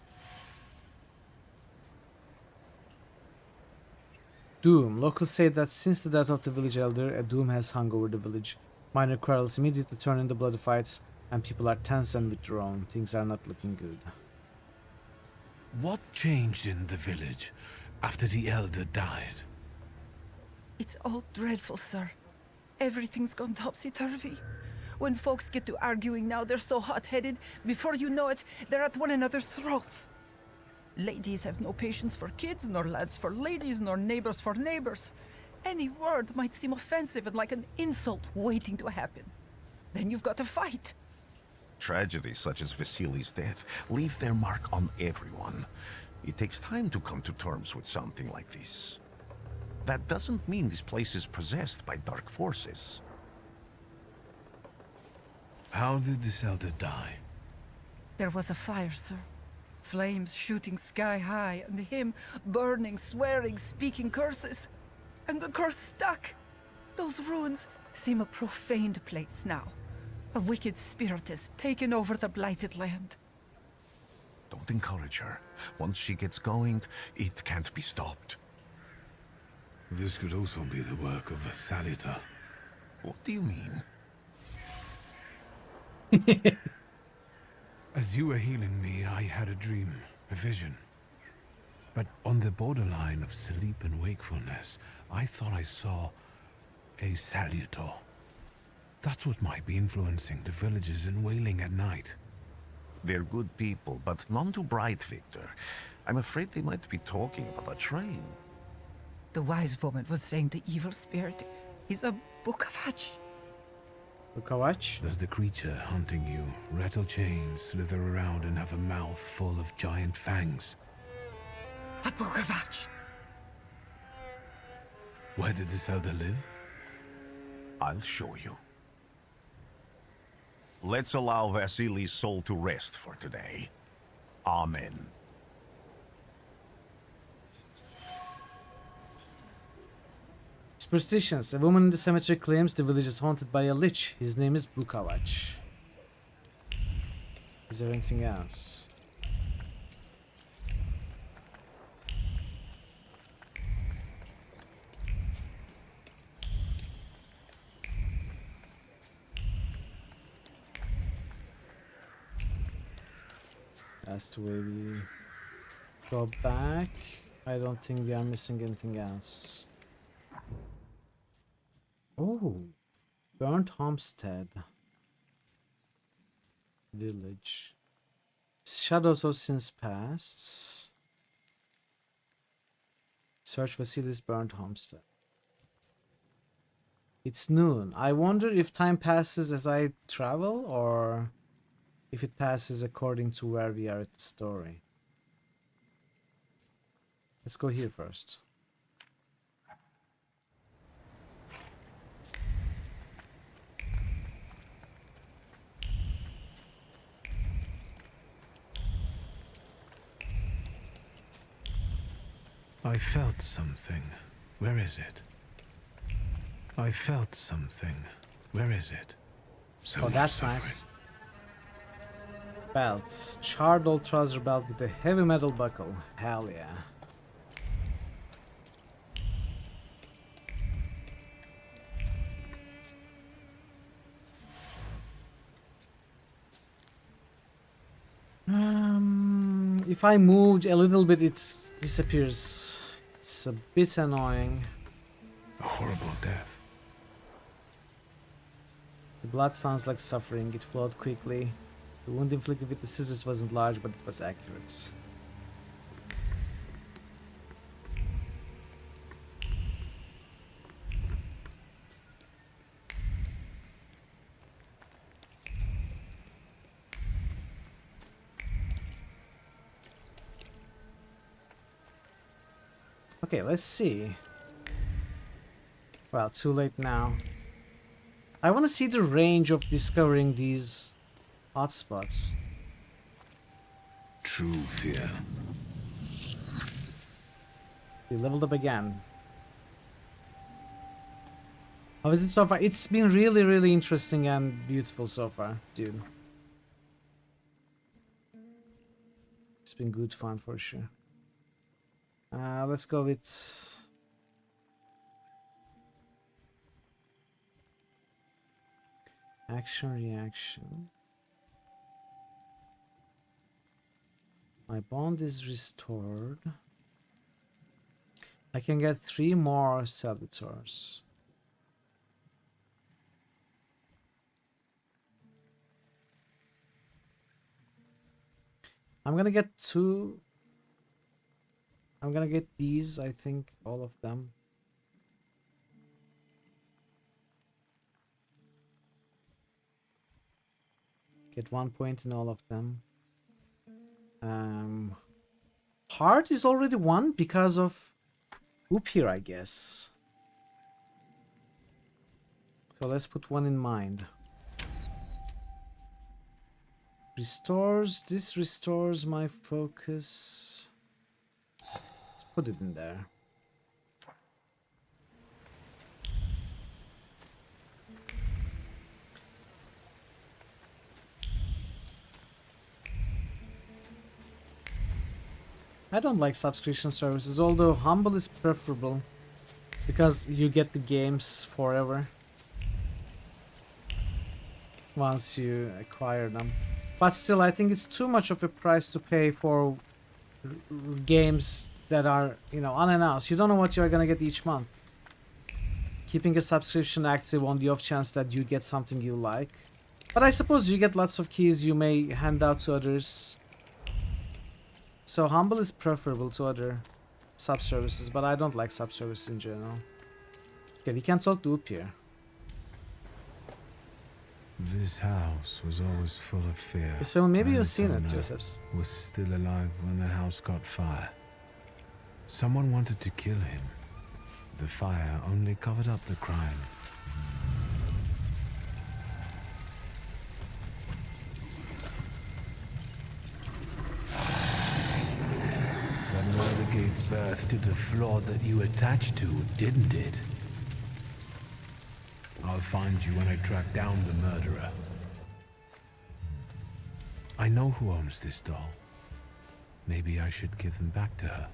Doom. Locals say that since the death of the village elder, a doom has hung over the village. Minor quarrels immediately turn into bloody fights, and people are tense and withdrawn. Things are not looking good. What changed in the village after the elder died? It's all dreadful, sir. Everything's gone topsy-turvy. When folks get to arguing now, they're so hot-headed. Before you know it, they're at one another's throats. Ladies have no patience for kids, nor lads for ladies, nor neighbors for neighbors. Any word might seem offensive and like an insult waiting to happen. Then you've got to fight. Tragedies such as Vasily's death leave their mark on everyone. It takes time to come to terms with something like this. That doesn't mean this place is possessed by dark forces. How did this elder die? There was a fire, sir. Flames shooting sky high, and him burning, swearing, speaking curses. And the curse stuck. Those ruins seem a profaned place now. A wicked spirit has taken over the blighted land. Don't encourage her. Once she gets going, it can't be stopped. This could also be the work of a Salita. What do you mean? As you were healing me, I had a dream, a vision. But on the borderline of sleep and wakefulness, I thought I saw a Salutor. That's what might be influencing the villagers in Wailing at night. They're good people, but none too bright, Victor. I'm afraid they might be talking about a train. The wise woman was saying the evil spirit is a Bukavach. Bukavach? Does the creature hunting you rattle chains, slither around, and have a mouth full of giant fangs? A Bukavach. Where did this elder live? I'll show you. Let's allow Vasily's soul to rest for today. Amen. Superstitions. A woman in the cemetery claims the village is haunted by a lich. His name is Bukavach. Is there anything else? That's the way we go back. I don't think we are missing anything else. Oh, burnt homestead. Village. Shadows of sins past. Search Vasily's burnt homestead. It's noon. I wonder if time passes as I travel or if it passes according to where we are at the story. Let's go here first. I felt something. Where is it? I felt something. Where is it? So oh, that's nice. Belts. Charred old trouser belt with a heavy metal buckle. Hell yeah. If I moved a little bit, it disappears. It's a bit annoying. A horrible death. The blood sounds like suffering. It flowed quickly. The wound inflicted with the scissors wasn't large, but it was accurate. Okay, let's see. Well, too late now. I want to see the range of discovering these hotspots. True fear. We leveled up again. How is it so far? It's been really, really interesting and beautiful so far, dude. It's been good fun for sure. Let's go with... Action, reaction. My bond is restored. I can get 3 more servitors. I'm gonna get 2. I'm gonna get these, I think, all of them. Get 1 point in all of them. Heart is already 1 because of Oop here, I guess. So let's put 1 in mind. Restores. This restores my focus. Let's put it in there. I don't like subscription services, although Humble is preferable because you get the games forever once you acquire them. But still, I think it's too much of a price to pay for games that are, you know, unannounced. You don't know what you're gonna get each month. Keeping a subscription active on the off chance that you get something you like. But I suppose you get lots of keys you may hand out to others. So Humble is preferable to other sub-services, but I don't like sub-services in general. Okay, we can talk to Oop here. This house was always full of fear. This film, maybe My you've seen it, owner Josephs. Was still alive when the house caught fire. Someone wanted to kill him. The fire only covered up the crime. That murder gave birth to the flaw that you attached to, didn't it? I'll find you when I track down the murderer. I know who owns this doll. Maybe I should give them back to her.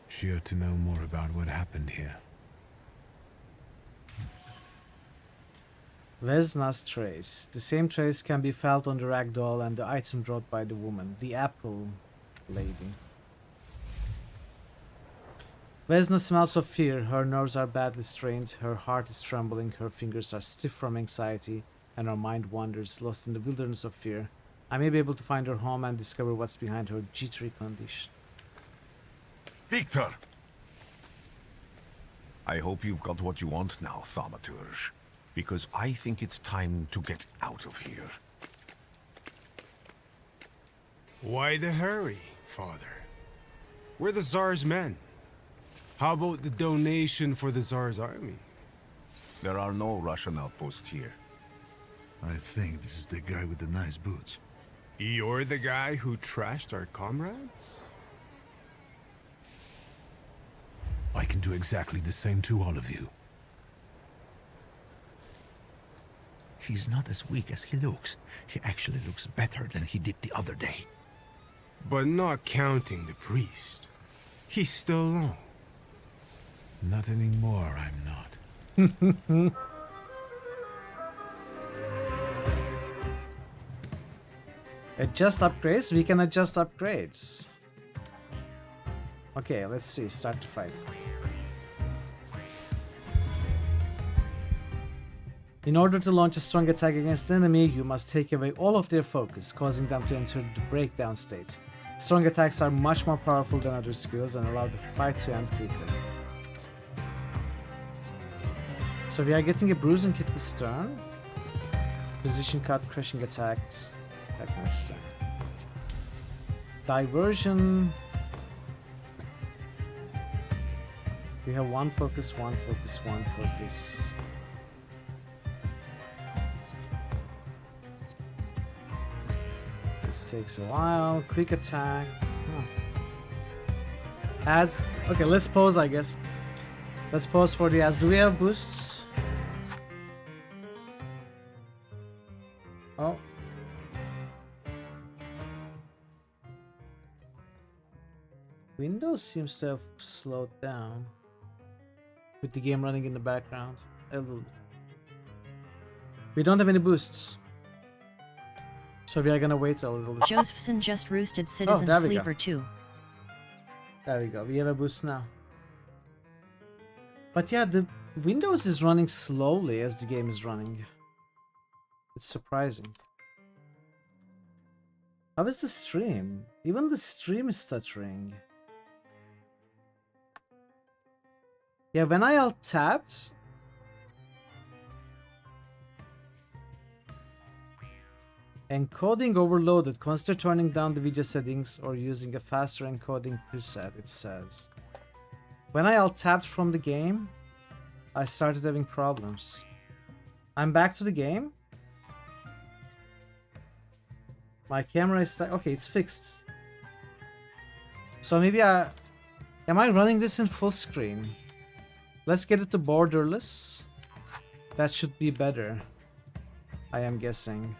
She ought to know more about what happened here. Vesna's trace. The same trace can be felt on the rag doll and the item brought by the woman, the apple lady. Vesna smells of fear. Her nerves are badly strained, her heart is trembling, her fingers are stiff from anxiety, and her mind wanders, lost in the wilderness of fear. I may be able to find her home and discover what's behind her jittery condition. Victor! I hope you've got what you want now, Thaumaturge. Because I think it's time to get out of here. Why the hurry, Father? We're the Tsar's men. How about the donation for the Tsar's army? There are no Russian outposts here. I think this is the guy with the nice boots. You're the guy who trashed our comrades? I can do exactly the same to all of you. He's not as weak as he looks. He actually looks better than he did the other day. But not counting the priest. He's still low. Not anymore, I'm not. Adjust upgrades? We can adjust upgrades. Okay, let's see. Start to fight. In order to launch a strong attack against the enemy, you must take away all of their focus, causing them to enter the breakdown state. Strong attacks are much more powerful than other skills and allow the fight to end quicker. So we are getting a bruising hit this turn. Position cut, crushing attacks. Attack next turn. Diversion. We have 1 focus, 1 focus, 1 focus. This takes a while. Quick attack. Ads. Okay, let's pause, I guess. Let's pause for the ads. Do we have boosts? Oh. Windows seems to have slowed down with the game running in the background a little bit. We don't have any boosts. So we are gonna wait a little bit. Josephson just roosted Citizen there we go. Sleeper 2. There we go. We have a boost now. But yeah, the Windows is running slowly as the game is running. It's surprising. How is the stream? Even the stream is stuttering. Yeah, when I alt-tabbed... Encoding overloaded. Consider turning down the video settings or using a faster encoding preset, it says. When I alt-tabbed from the game, I started having problems. I'm back to the game. My camera is... Okay, it's fixed. So maybe I... Am I running this in full screen? Let's get it to borderless. That should be better. I am guessing.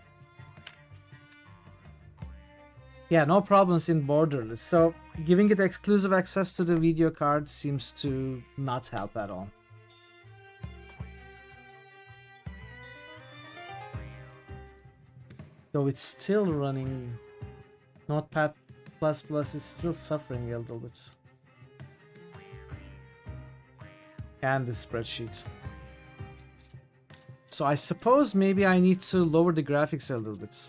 Yeah, no problems in borderless. So giving it exclusive access to the video card seems to not help at all. Though it's still running. Notepad++ is still suffering a little bit. And the spreadsheet. So I suppose maybe I need to lower the graphics a little bit.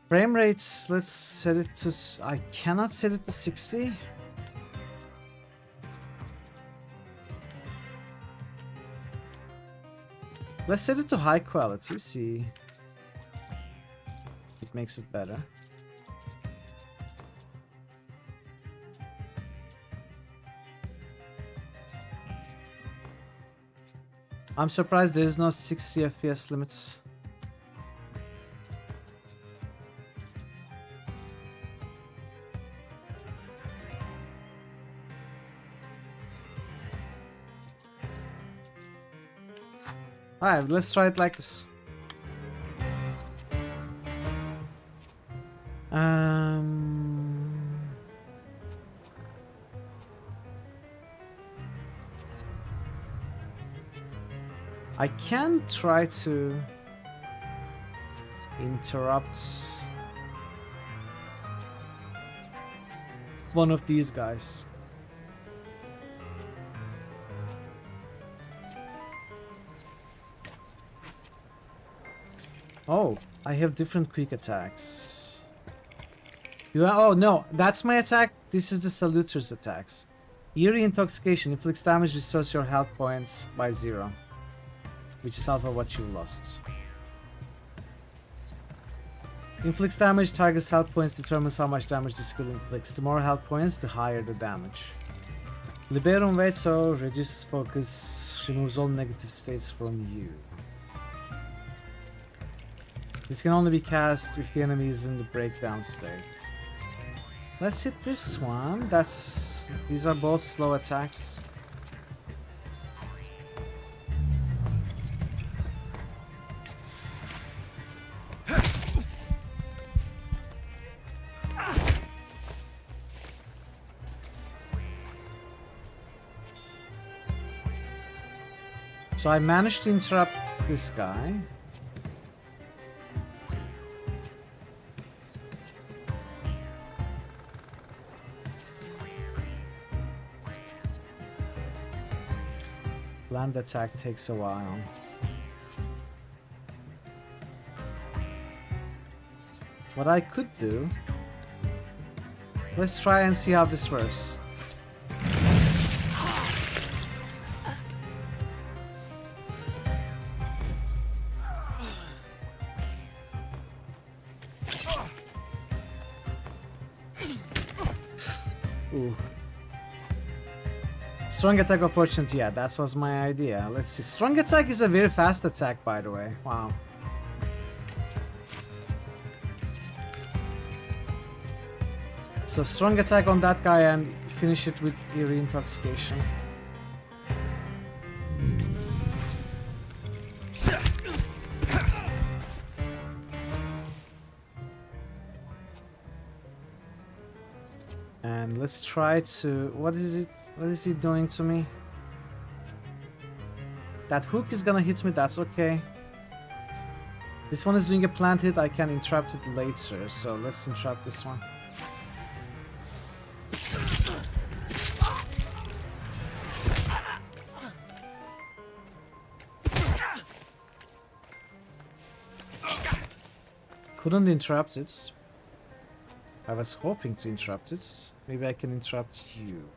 Frame rates, let's set it to... I cannot set it to 60. Let's set it to high quality, see. It makes it better. I'm surprised there is no 60 FPS limits. Alright, let's try it like this. I can try to interrupt one of these guys. Oh, I have different quick attacks. Oh no, that's my attack. This is the Saluter's attacks. Eerie Intoxication inflicts damage, restores your health points by 0. Which is half of what you lost. Inflicts damage, target's health points determines how much damage the skill inflicts. The more health points, the higher the damage. Liberum Veto reduces focus, removes all negative states from you. This can only be cast if the enemy is in the breakdown state. Let's hit this one. These are both slow attacks. So I managed to interrupt this guy. Land attack takes a while. What I could do... Let's try and see how this works. Ooh. Strong attack opportunity, yeah, that was my idea. Let's see. Strong attack is a very fast attack, by the way. Wow. So strong attack on that guy and finish it with Eerie Intoxication. And let's try to... What is it? What is he doing to me? That hook is gonna hit me, that's okay. This one is doing a plant hit, I can interrupt it later, so let's interrupt this one. Couldn't interrupt it. I was hoping to interrupt it. Maybe I can interrupt you.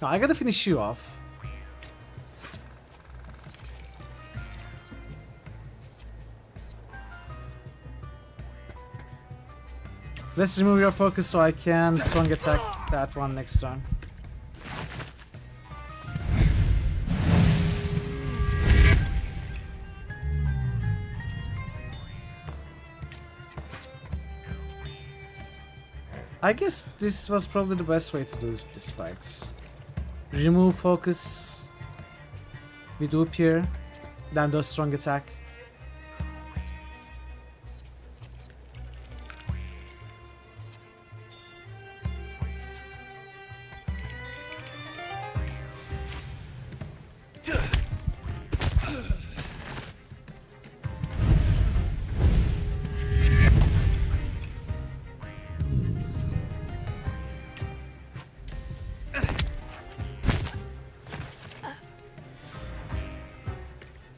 No, I gotta finish you off. Let's remove your focus so I can strong attack that one next turn. I guess this was probably the best way to do this fight. Remove focus. We do here, then do strong attack.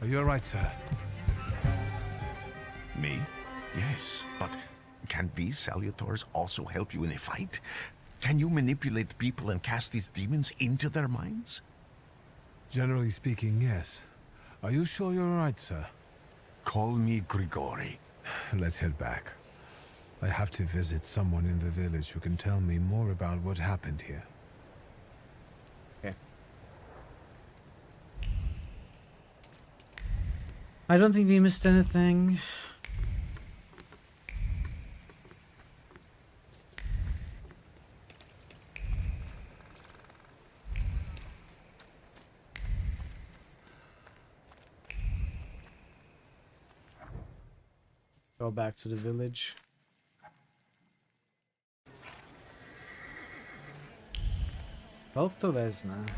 Are you alright, sir? Me? Yes, but can these salutors also help you in a fight? Can you manipulate people and cast these demons into their minds? Generally speaking, yes. Are you sure you're alright, sir? Call me Grigori. Let's head back. I have to visit someone in the village who can tell me more about what happened here. Okay. I don't think we missed anything. Go back to the village. Talk to Vesna.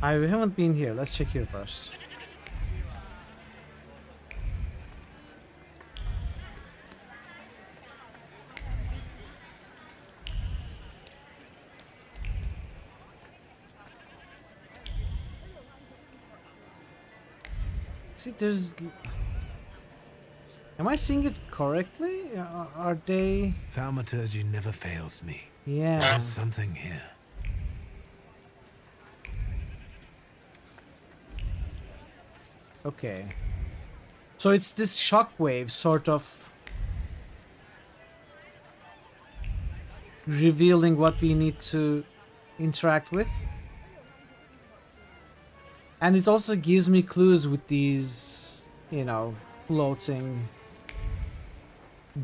We haven't been here. Let's check here first. See, there's... Am I seeing it correctly? Are they... Thaumaturge never fails me. Yeah. There's something here. Okay. So it's this shockwave sort of revealing what we need to interact with. And it also gives me clues with these, you know, floating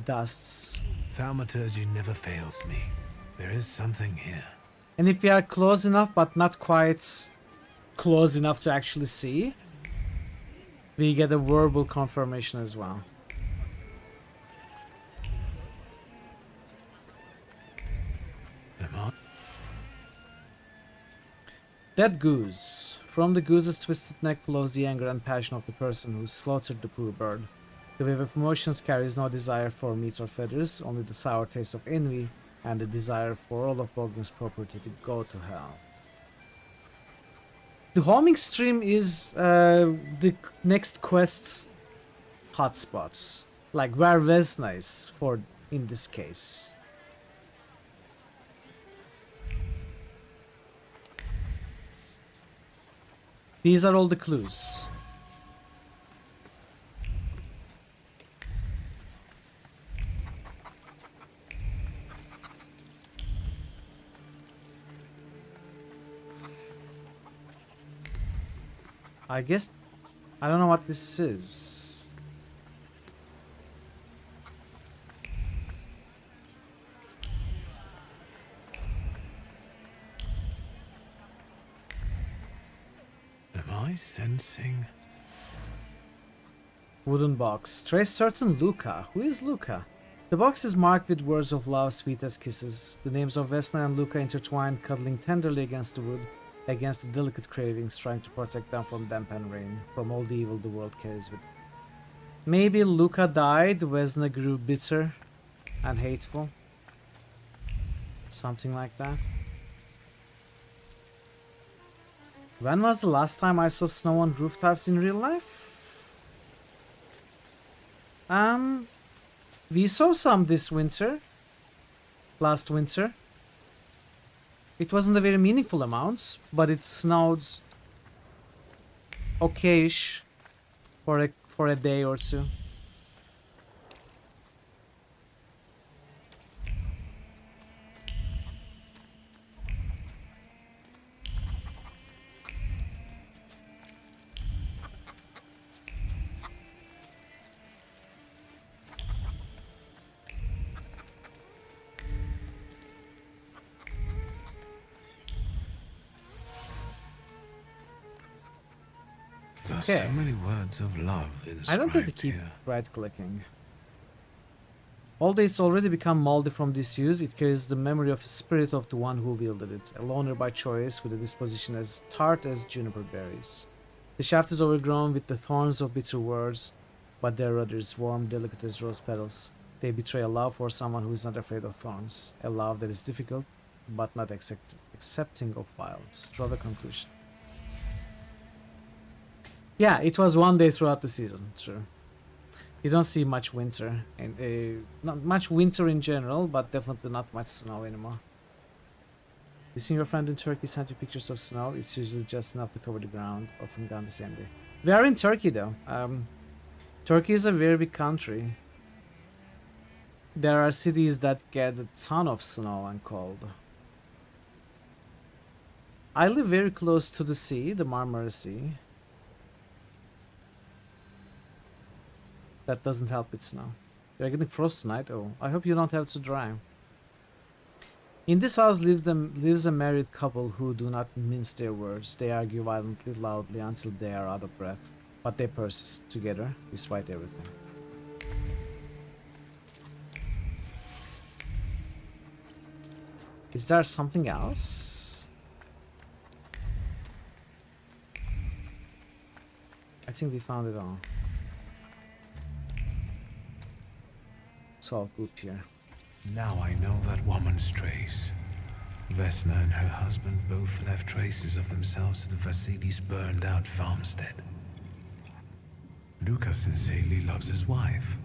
dusts. Thaumaturge never fails me. There is something here. And if we are close enough but not quite close enough to actually see, we get a verbal confirmation as well. Dead goose. From the goose's twisted neck flows the anger and passion of the person who slaughtered the poor bird. The wave of emotions carries no desire for meat or feathers, only the sour taste of envy and the desire for all of Bogdan's property to go to hell. The homing stream is the next quest's hotspots, like where Vesna is for in this case. These are all the clues. I guess I don't know what this is. I sensing? Wooden box. Trace certain Luca. Who is Luca? The box is marked with words of love, sweet as kisses. The names of Vesna and Luca intertwined, cuddling tenderly against the wood, against the delicate cravings, trying to protect them from damp and rain, from all the evil the world carries with it. Maybe Luca died, Vesna grew bitter and hateful. Something like that. When was the last time I saw snow on rooftops in real life? We saw some this winter. Last winter. It wasn't a very meaningful amount, but it snowed okay-ish for a day or two. There's so many words of love inscribed I don't have to keep here. right-clicking. Although it's already become moldy from disuse, it carries the memory of the spirit of the one who wielded it, a loner by choice with a disposition as tart as juniper berries. The shaft is overgrown with the thorns of bitter words, but their rudder is warm, delicate as rose petals. They betray a love for someone who is not afraid of thorns, a love that is difficult, but not accepting of violence. Draw the conclusion. Yeah, it was one day throughout the season, true. You don't see much winter, and not much winter in general, but definitely not much snow anymore. You seen your friend in Turkey sent you pictures of snow? It's usually just enough to cover the ground, often gone the same day. We are in Turkey though. Turkey is a very big country. There are cities that get a ton of snow and cold. I live very close to the sea, the Marmara Sea. That doesn't help with snow. You're getting frost tonight? Oh, I hope you don't have to drive. In this house lives a married couple who do not mince their words. They argue violently, loudly, until they are out of breath. But they persist together, despite everything. Is there something else? I think we found it all. It's all good here. Now I know that woman's trace. Vesna and her husband both left traces of themselves at the Vasilis' burned-out farmstead. Luca sincerely loves his wife.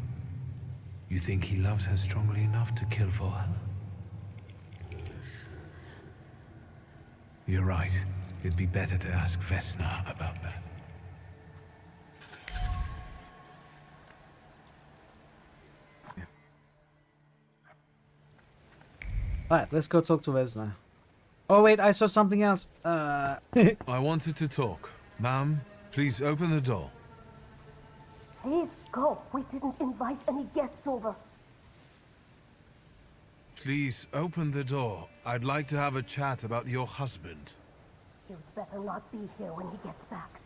You think he loves her strongly enough to kill for her? You're right. It'd be better to ask Vesna about that. Alright, let's go talk to Vesna. Oh wait, I saw something else. I wanted to talk. Ma'am, please open the door. Please go. We didn't invite any guests over. Please open the door. I'd like to have a chat about your husband. You'd better not be here when he gets back.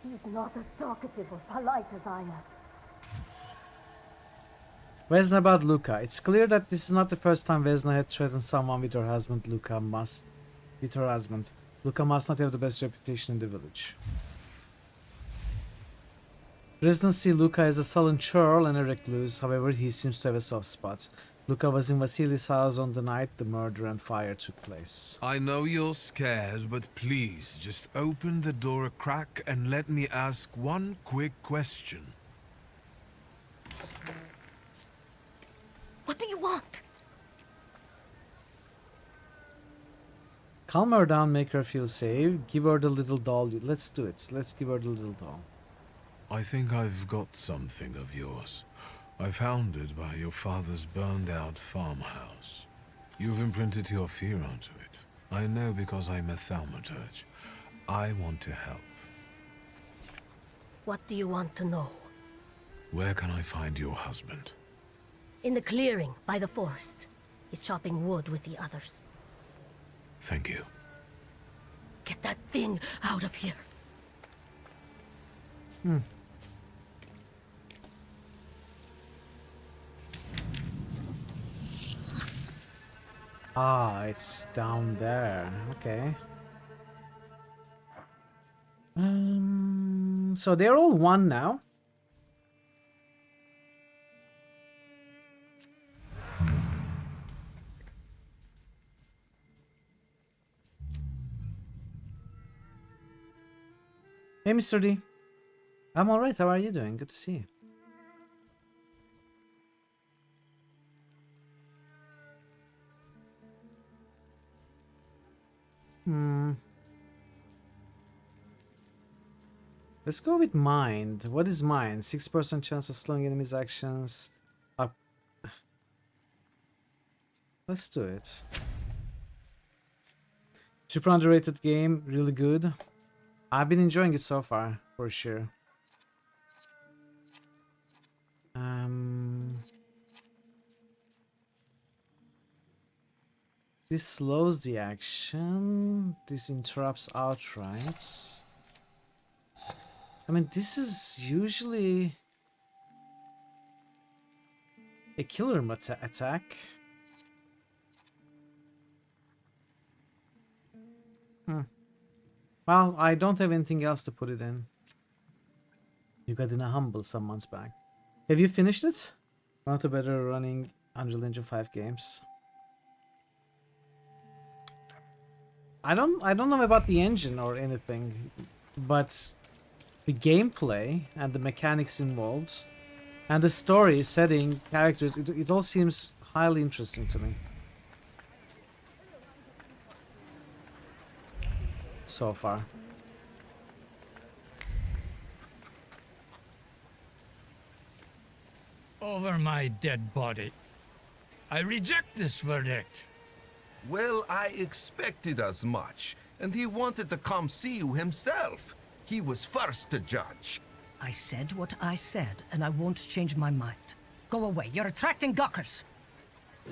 He's not as talkative or polite as I am. Vesna about Luca. It's clear that this is not the first time Vesna had threatened someone with her husband. Luca must not have the best reputation in the village. Residents see Luca as a sullen churl and a recluse. However, he seems to have a soft spot. Luca was in Vasili's house on the night the murder and fire took place. I know you're scared, but please just open the door a crack and let me ask one quick question. What do you want? Calm her down, make her feel safe. Give her the little doll. Let's do it. Let's give her the little doll. I think I've got something of yours. I found it by your father's burned-out farmhouse. You've imprinted your fear onto it. I know because I'm a Thaumaturge. I want to help. What do you want to know? Where can I find your husband? In the clearing, by the forest. He's chopping wood with the others. Thank you. Get that thing out of here. Ah, it's down there. Okay. So they're all one now. Hey, Mr. D. I'm alright. How are you doing? Good to see you. Let's go with mind. What is mind? 6% chance of slowing enemies' actions. Up. Let's do it. Super underrated game. Really good. I've been enjoying it so far, for sure. This slows the action. This interrupts outright. I mean, this is usually a killer attack. Well, I don't have anything else to put it in. You got in a humble some months back. Have you finished it? One of the better running Unreal Engine 5 games. I don't know about the engine or anything, but the gameplay and the mechanics involved and the story, setting, characters, it all seems highly interesting to me. So far. Over my dead body. I reject this verdict. Well, I expected as much, and he wanted to come see you himself. He was first to judge. I said what I said, and I won't change my mind. Go away. You're attracting gawkers.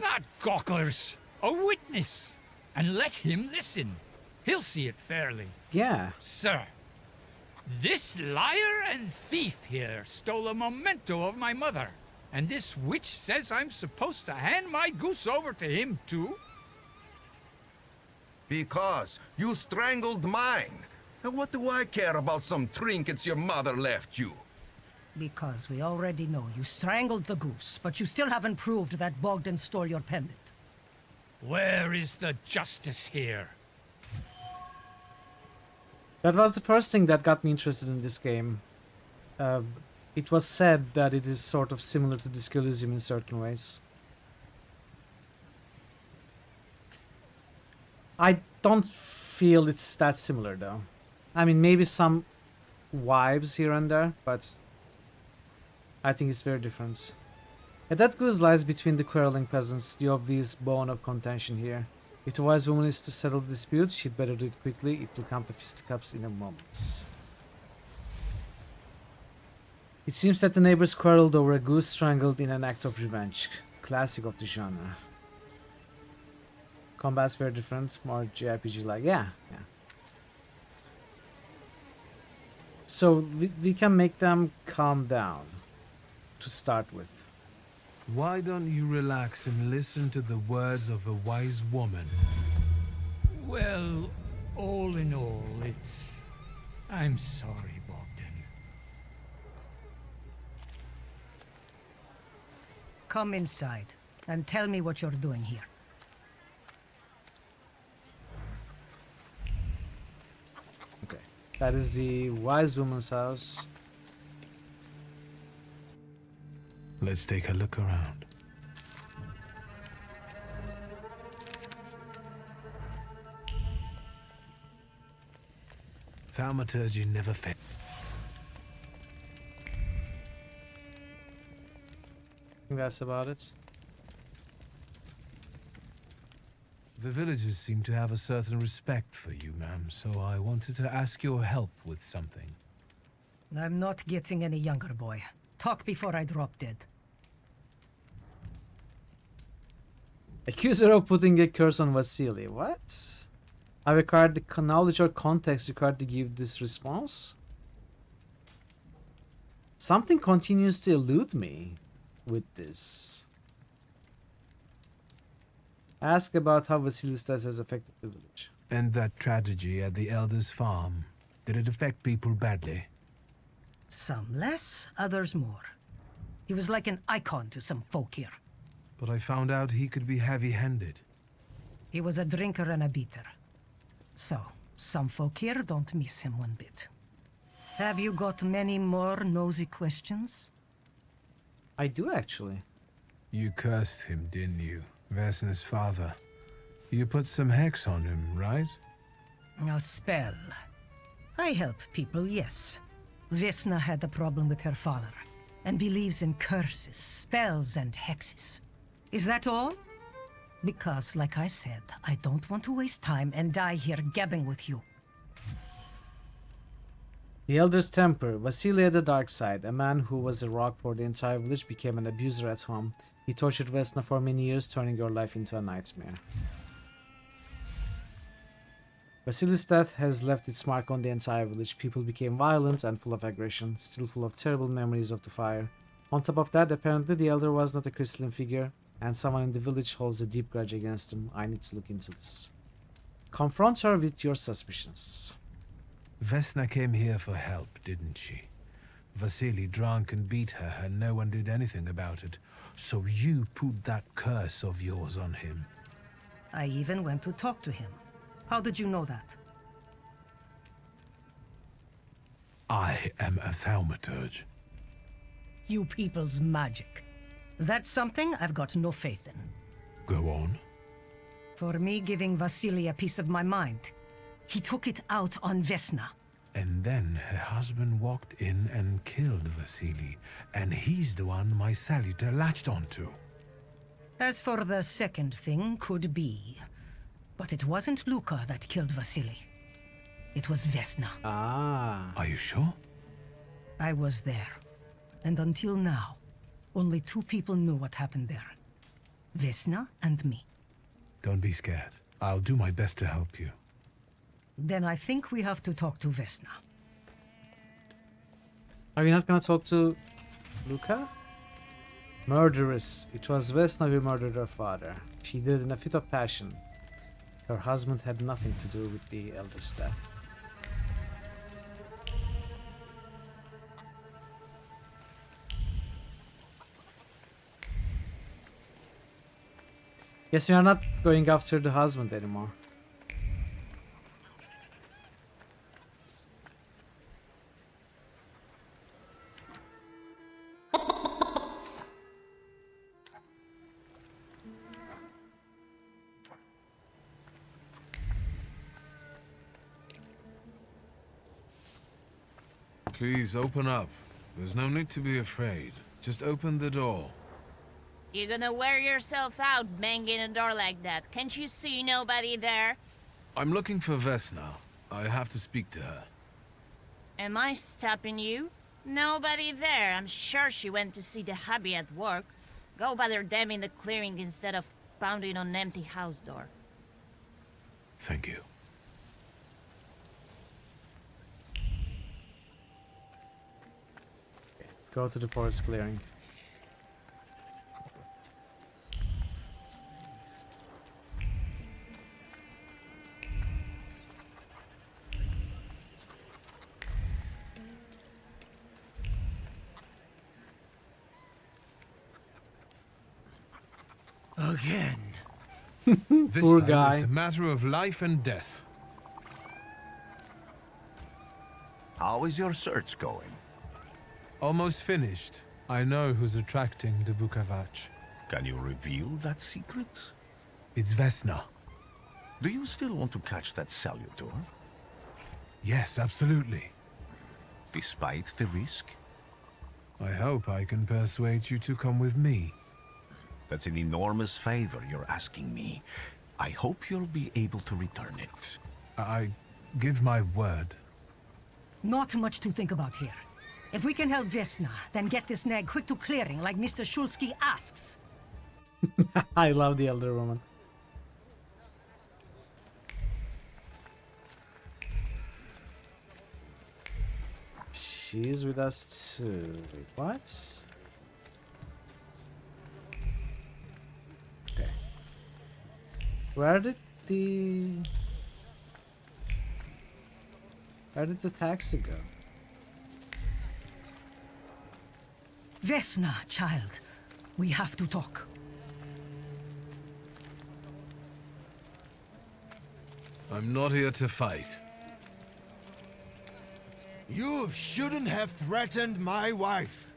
Not gawkers. A witness. And let him listen. He'll see it fairly. Yeah. Sir, this liar and thief here stole a memento of my mother. And this witch says I'm supposed to hand my goose over to him too? Because you strangled mine. And what do I care about some trinkets your mother left you? Because we already know you strangled the goose, but you still haven't proved that Bogdan stole your pendant. Where is the justice here? That was the first thing that got me interested in this game. It was said that it is sort of similar to Disco Elysium in certain ways. I don't feel it's that similar though. I mean, maybe some vibes here and there, but I think it's very different. And that goose lies between the quarreling peasants, the obvious bone of contention here. If the wise woman is to settle the dispute, she'd better do it quickly. It will come to fisticuffs in a moment. It seems that the neighbors quarreled over a goose strangled in an act of revenge. Classic of the genre. Combat's very different, more JRPG-like. Yeah. So we can make them calm down to start with. Why don't you relax and listen to the words of a wise woman? Well, all in all, I'm sorry, Bogdan. Come inside and tell me what you're doing here. Okay. That is the wise woman's house. Let's take a look around. Thaumaturge never fails. I think that's about it. The villagers seem to have a certain respect for you, ma'am, so I wanted to ask your help with something. I'm not getting any younger, boy. Talk before I drop dead. Accuse her of putting a curse on Vasily. What? I required the knowledge or context required to give this response? Something continues to elude me with this. Ask about how Vasily's death has affected the village. And that tragedy at the Elder's farm, did it affect people badly? Some less, others more. He was like an icon to some folk here. But I found out he could be heavy-handed. He was a drinker and a beater. So, some folk here don't miss him one bit. Have you got many more nosy questions? I do, actually. You cursed him, didn't you? Vesna's father. You put some hex on him, right? A spell. I help people, yes. Vesna had a problem with her father, and believes in curses, spells, and hexes. Is that all? Because, like I said, I don't want to waste time and die here gabbing with you. The Elder's temper. Vasily had a dark side. A man who was a rock for the entire village became an abuser at home. He tortured Vesna for many years, turning your life into a nightmare. Vasily's death has left its mark on the entire village. People became violent and full of aggression, still full of terrible memories of the fire. On top of that, apparently the Elder was not a crystalline figure, and someone in the village holds a deep grudge against him. I need to look into this. Confront her with your suspicions. Vesna came here for help, didn't she? Vasily drank and beat her, and no one did anything about it. So you put that curse of yours on him. I even went to talk to him. How did you know that? I am a Thaumaturge. You people's magic. That's something I've got no faith in. Go on. For me giving Vasily a piece of my mind, he took it out on Vesna. And then her husband walked in and killed Vasily, and he's the one my salutor latched onto. As for the second thing, could be. But it wasn't Luka that killed Vasily. It was Vesna. Ah. Are you sure? I was there. And until now, only 2 people knew what happened there. Vesna and me. Don't be scared. I'll do my best to help you. Then I think we have to talk to Vesna. Are you not gonna talk to Luka? Murderess. It was Vesna who murdered her father. She did it in a fit of passion. Her husband had nothing to do with the Elder's death. Guess we are not going after the husband anymore. Please, open up. There's no need to be afraid. Just open the door. You're gonna wear yourself out banging a door like that. Can't you see nobody there? I'm looking for Vesna. I have to speak to her. Am I stopping you? Nobody there. I'm sure she went to see the hubby at work. Go bother them in the clearing instead of pounding on an empty house door. Thank you. Go to the forest clearing. Again. This Poor time guy. It's a matter of life and death. How is your search going? Almost finished. I know who's attracting the Bukavach. Can you reveal that secret? It's Vesna. Do you still want to catch that salutor? Yes, absolutely. Despite the risk? I hope I can persuade you to come with me. That's an enormous favor you're asking me. I hope you'll be able to return it. I give my word. Not much to think about here. If we can help Vesna, then get this nag quick to clearing like Mr. Shulsky asks. I love the elder woman. She's with us too. Wait, what? Okay. Where did the taxi go? Vesna, child. We have to talk. I'm not here to fight. You shouldn't have threatened my wife.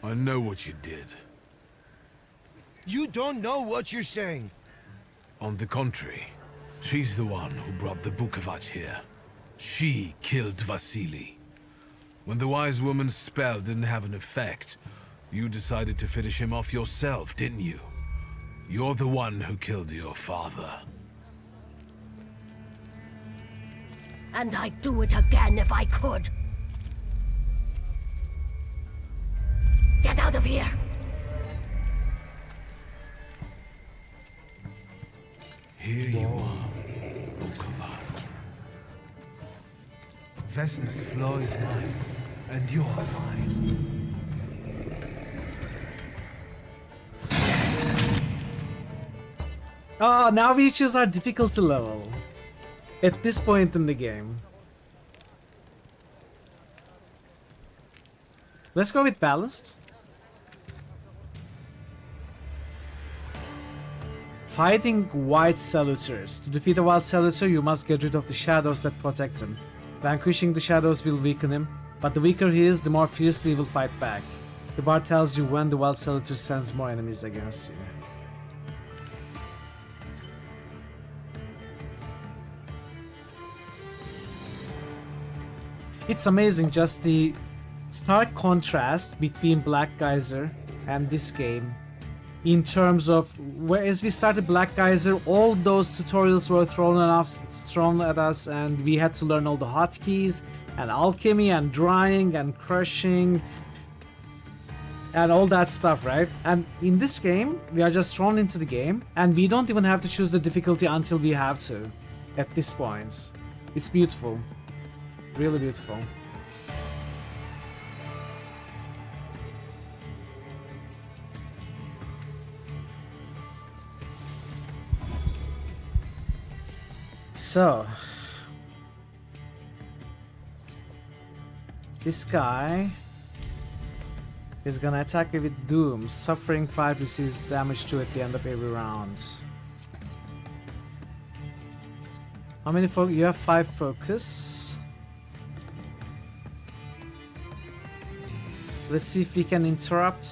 I know what you did. You don't know what you're saying. On the contrary, she's the one who brought the Bukovac here. She killed Vasily. When the wise woman's spell didn't have an effect, you decided to finish him off yourself, didn't you? You're the one who killed your father. And I'd do it again if I could. Get out of here! Here you are, Bukovac. Vesna's flaw is mine, and you're mine. Oh, now we choose our difficulty level. At this point in the game. Let's go with balanced. Fighting White Saluters. To defeat a White Saluter, you must get rid of the shadows that protect him. Vanquishing the shadows will weaken him, but the weaker he is, the more fiercely he will fight back. The bar tells you when the White Saluter sends more enemies against you. It's amazing just the stark contrast between Black Geyser and this game in terms of as we started Black Geyser, all those tutorials were thrown at us and we had to learn all the hotkeys and alchemy and drying and crushing and all that stuff, right? And in this game we are just thrown into the game and we don't even have to choose the difficulty until we have to at this point. It's beautiful. Really beautiful. So, this guy is gonna attack me with Doom. Suffering 5 receives damage 2 at the end of every round. How many focus? You have 5 focus. Let's see if we can interrupt.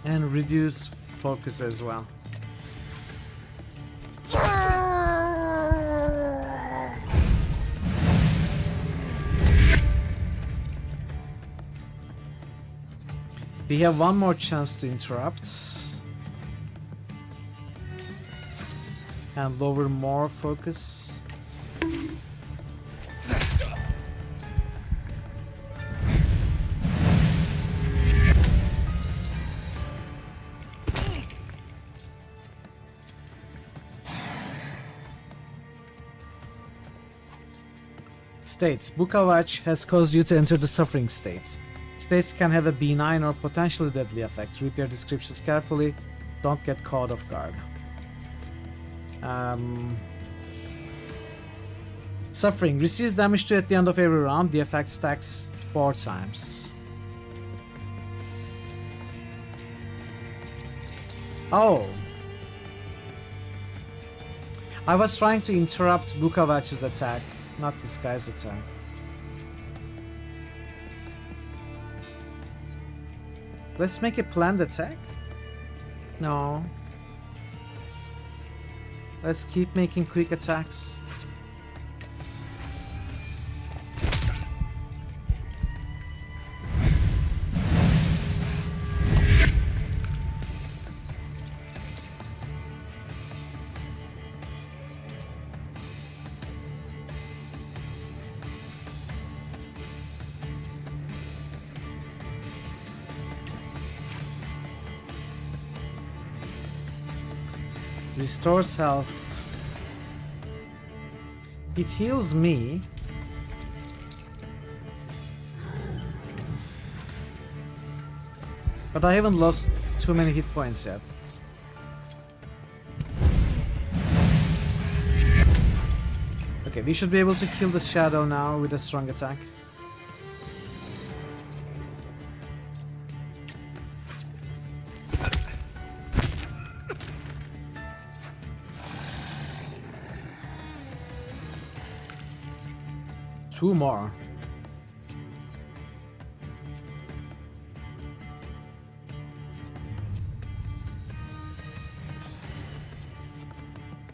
And reduce focus as well. We have one more chance to interrupt. And lower more focus. States. Bukovac has caused you to enter the suffering state. States can have a benign or potentially deadly effect. Read their descriptions carefully. Don't get caught off guard. Suffering. Receives damage 2 at the end of every round. The effect stacks 4 times. Oh. I was trying to interrupt Bukovac's attack, not this guy's attack. Let's make a planned attack? No. Let's keep making quick attacks. Restores health. It heals me. But I haven't lost too many hit points yet. Okay, we should be able to kill the shadow now with a strong attack. Two more.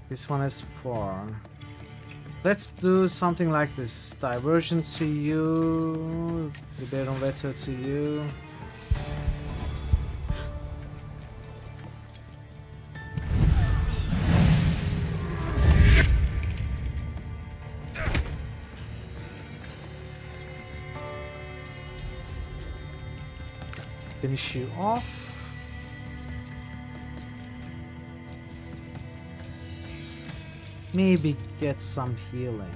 This one is 4. Let's do something like this. Diversion to you. Liberum Veto to you. Finish you off. Maybe get some healing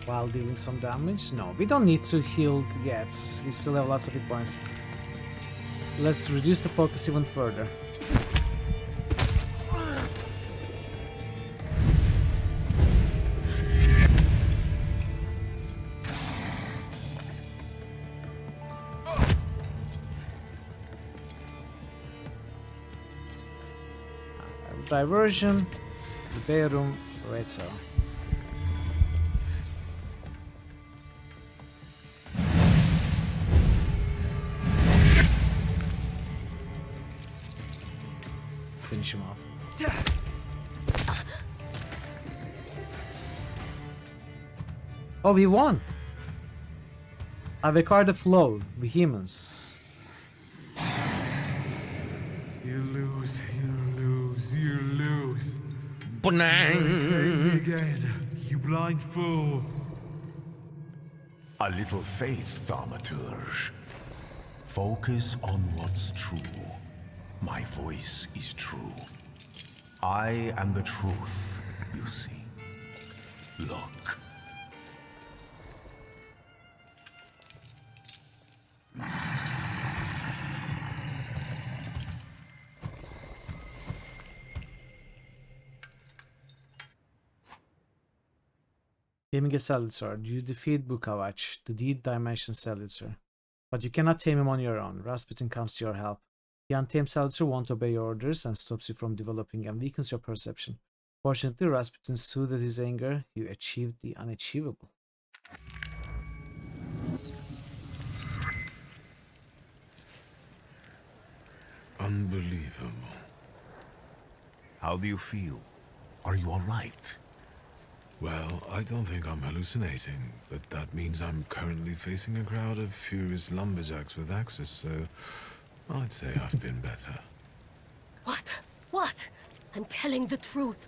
while dealing some damage. No, we don't need to heal yet. We still have lots of hit points. Let's reduce the focus even further. Diversion. Liberum Veto. Finish him off. Oh, we won! Avecard the Flow, Vehemence. You lose, you lose, you lose. Banang. Crazy again, you blind fool. A little faith, Thaumaturge. Focus on what's true. My voice is true. I am the truth, you see. Look. Taming a Salutator. You defeat Bukavach, the Deed Dimension Salutator. But you cannot tame him on your own. Rasputin comes to your help. The untamed Salutator won't obey your orders and stops you from developing and weakens your perception. Fortunately, Rasputin soothed his anger. You achieved the unachievable. Unbelievable. How do you feel? Are you all right? Well, I don't think I'm hallucinating, but that means I'm currently facing a crowd of furious lumberjacks with axes, so I'd say I've been better. What? What? I'm telling the truth.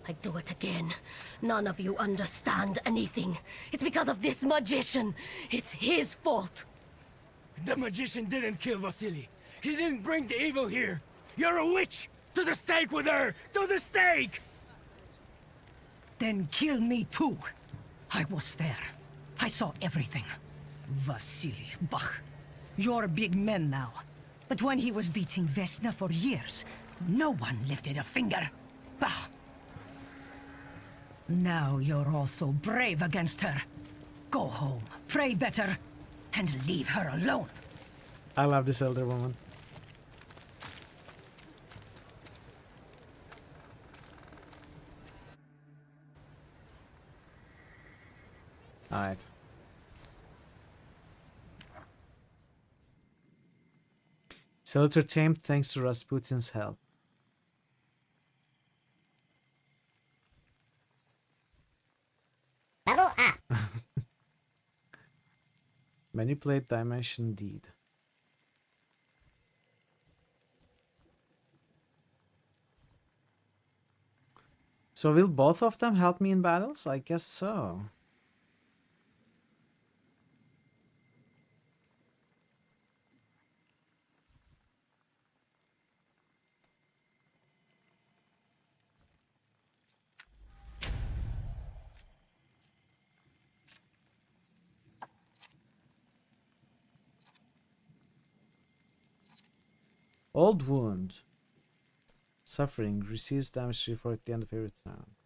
I do it again. None of you understand anything. It's because of this magician. It's his fault. The magician didn't kill Vasily. He didn't bring the evil here. You're a witch! To the stake with her! To the stake! Then kill me too. I was there. I saw everything. Vasily, Bach. You're big men now. But when he was beating Vesna for years, no one lifted a finger. Bah! Now you're all so brave against her. Go home, pray better, and leave her alone. I love this elder woman. Alright. Salutator tamed thanks to Rasputin's help. Level up. Manipulate Dimension Deed. So will both of them help me in battles? I guess so. Old wound. Suffering. Receives damage 3/4 at the end of every turn.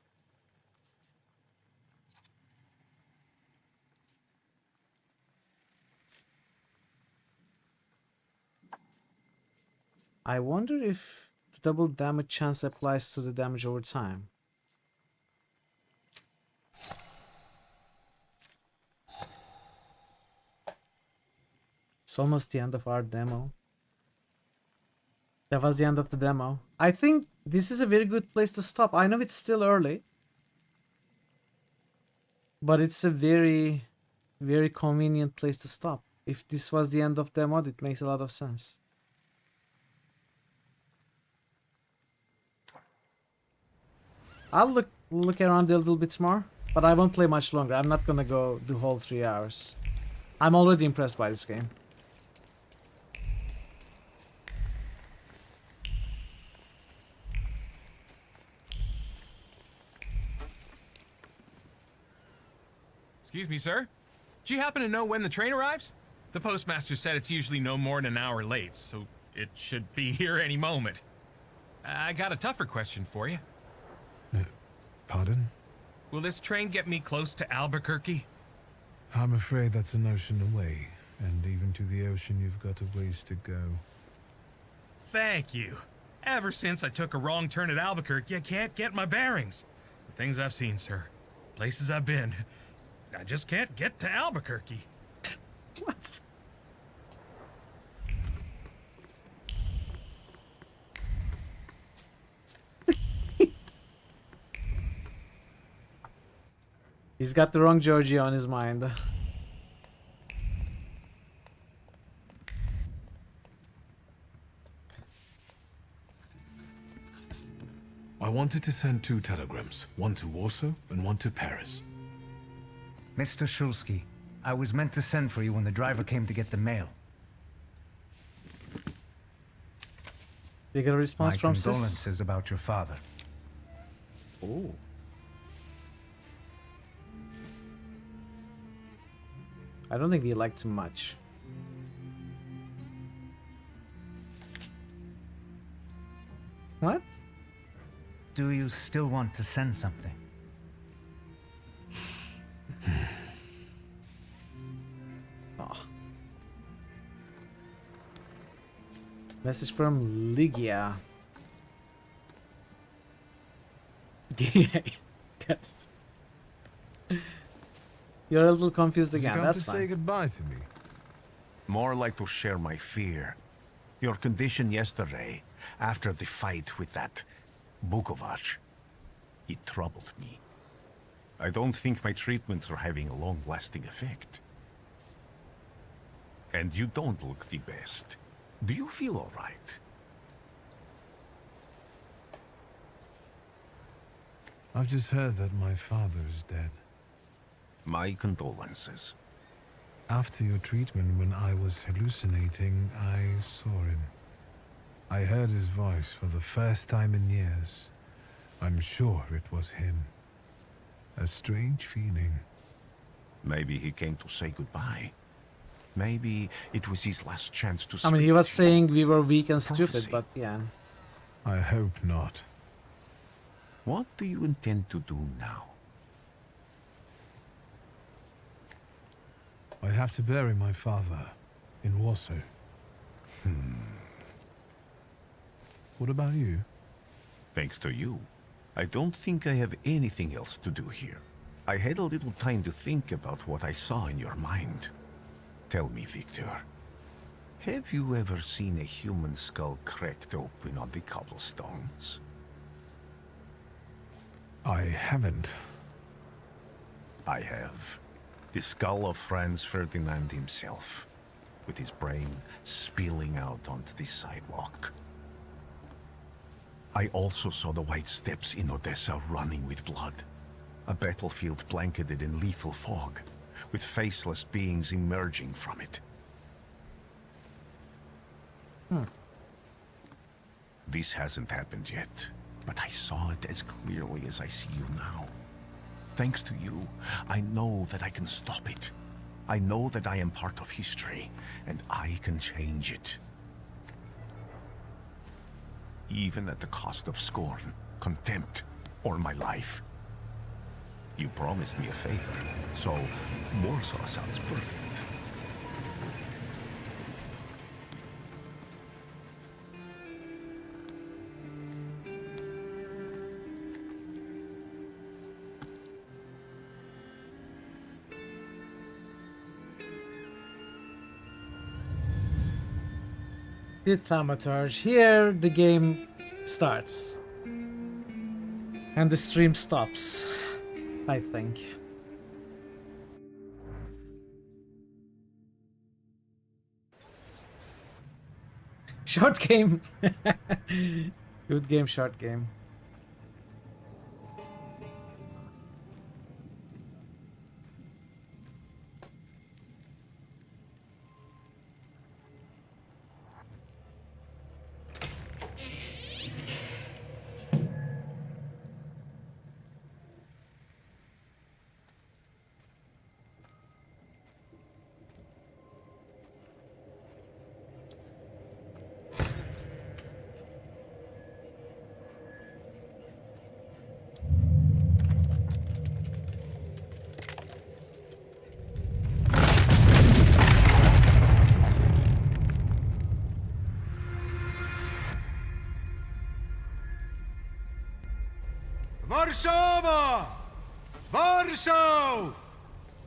I wonder if the double damage chance applies to the damage over time. It's almost the end of our demo. That was the end of the demo. I think this is a very good place to stop. I know it's still early, but it's a very, very convenient place to stop. If this was the end of the mod, it makes a lot of sense. I'll look around a little bit more, but I won't play much longer. I'm not gonna go the whole 3 hours. I'm already impressed by this game. Excuse me, sir. Do you happen to know when the train arrives? The postmaster said it's usually no more than an hour late, so it should be here any moment. I got a tougher question for you. Pardon? Will this train get me close to Albuquerque? I'm afraid that's an ocean away, and even to the ocean you've got a ways to go. Thank you. Ever since I took a wrong turn at Albuquerque, I can't get my bearings. The things I've seen, sir. Places I've been. I just can't get to Albuquerque. What? He's got the wrong Georgia on his mind. I wanted to send 2 telegrams, one to Warsaw and one to Paris. Mr. Shulsky, I was meant to send for you when the driver came to get the mail. You get a response My from Sis? condolences about your father. Oh. I don't think we liked him much. What? Do you still want to send something? Oh. Message from Ligia. Yeah, got it. You're a little confused Did you again. come That's to fine. say goodbye to me? More like to share my fear. Your condition yesterday, after the fight with that Bukovac, it troubled me. I don't think my treatments are having a long-lasting effect. And you don't look the best. Do you feel all right? I've just heard that my father is dead. My condolences. After your treatment, when I was hallucinating, I saw him. I heard his voice for the first time in years. I'm sure it was him. A strange feeling. Maybe he came to say goodbye. Maybe it was his last chance to I mean, he was saying we were weak and stupid, but yeah. I hope not. What do you intend to do now? I have to bury my father in Warsaw. What about you? Thanks to you, I don't think I have anything else to do here. I had a little time to think about what I saw in your mind. Tell me, Victor, have you ever seen a human skull cracked open on the cobblestones? I haven't. I have. The skull of Franz Ferdinand himself, with his brain spilling out onto the sidewalk. I also saw the white steps in Odessa running with blood. A battlefield blanketed in lethal fog, with faceless beings emerging from it. This hasn't happened yet, but I saw it as clearly as I see you now. Thanks to you, I know that I can stop it. I know that I am part of history, and I can change it. even at the cost of scorn, contempt, or my life. You promised me a favor, so Warsaw sounds perfect. The Thaumaturge. Here the game starts. And the stream stops, I think. Short game. Good game, short game. Warszawa! Warsaw!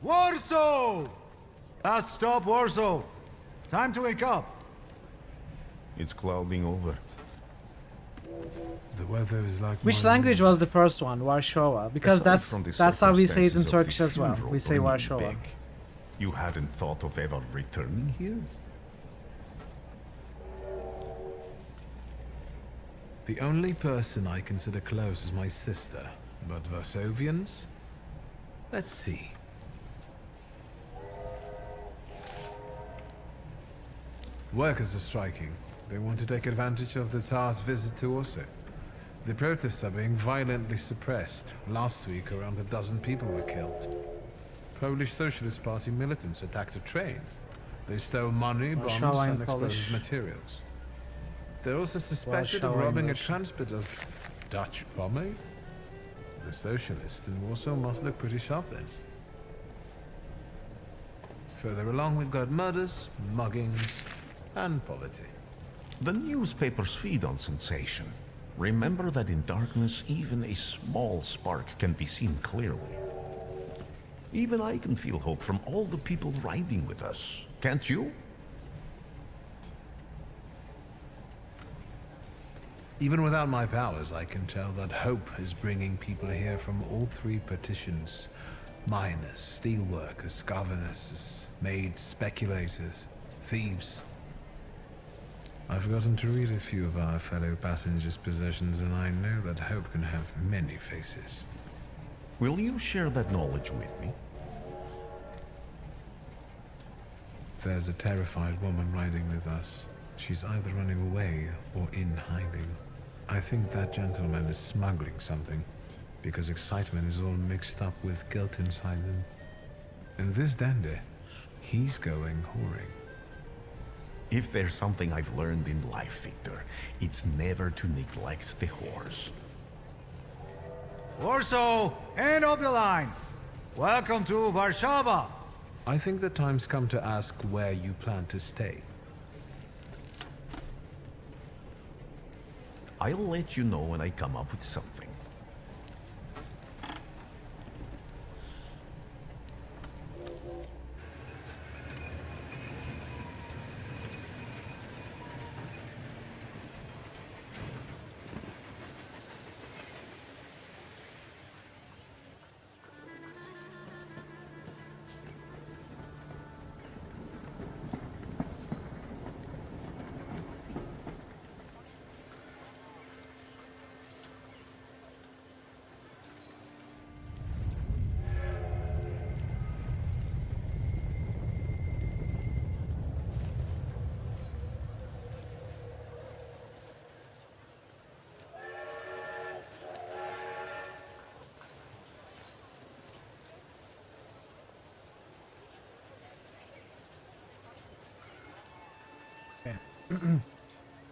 Warsaw! Last stop, Warsaw. Time to wake up. It's clouding over. The weather is like Which my language mood. was the first one? Warsaw. Because Aside from the that's how we say it in circumstances of Turkish the as well. funeral We say bringing Warsaw. back, you hadn't thought of ever returning here? The only person I consider close is my sister, but Varsovians? Let's see. Workers are striking. They want to take advantage of the Tsar's visit to Warsaw. The protests are being violently suppressed. Last week, around a dozen people were killed. Polish Socialist Party militants attacked a train. They stole money, bombs, Warsaw in and explosive Polish. materials. They're also suspected of Warsaw in robbing a Russian. transport of Dutch pomade. The socialists in Warsaw must look pretty sharp then. Further along, we've got murders, muggings, and poverty. The newspapers feed on sensation. Remember that in darkness, even a small spark can be seen clearly. Even I can feel hope from all the people riding with us. Can't you? Even without my powers, I can tell that hope is bringing people here from all three petitions. Miners, steelworkers, governesses, maids, speculators, thieves. I've gotten to read a few of our fellow passengers' possessions, and I know that hope can have many faces. Will you share that knowledge with me? There's a terrified woman riding with us. She's either running away or in hiding. I think that gentleman is smuggling something, because excitement is all mixed up with guilt inside him. And this dandy, he's going whoring. If there's something I've learned in life, Victor, it's never to neglect the horse. Warsaw, end of the line. Welcome to Warsaw. I think the time's come to ask where you plan to stay. I'll let you know when I come up with something.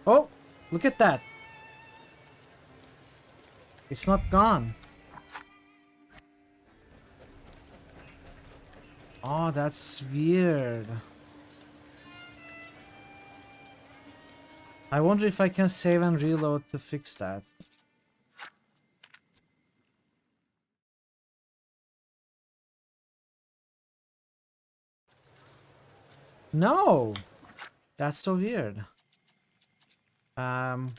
Oh, look at that. It's not gone. Oh, that's weird. I wonder if I can save and reload to fix that. No! That's so weird. Let's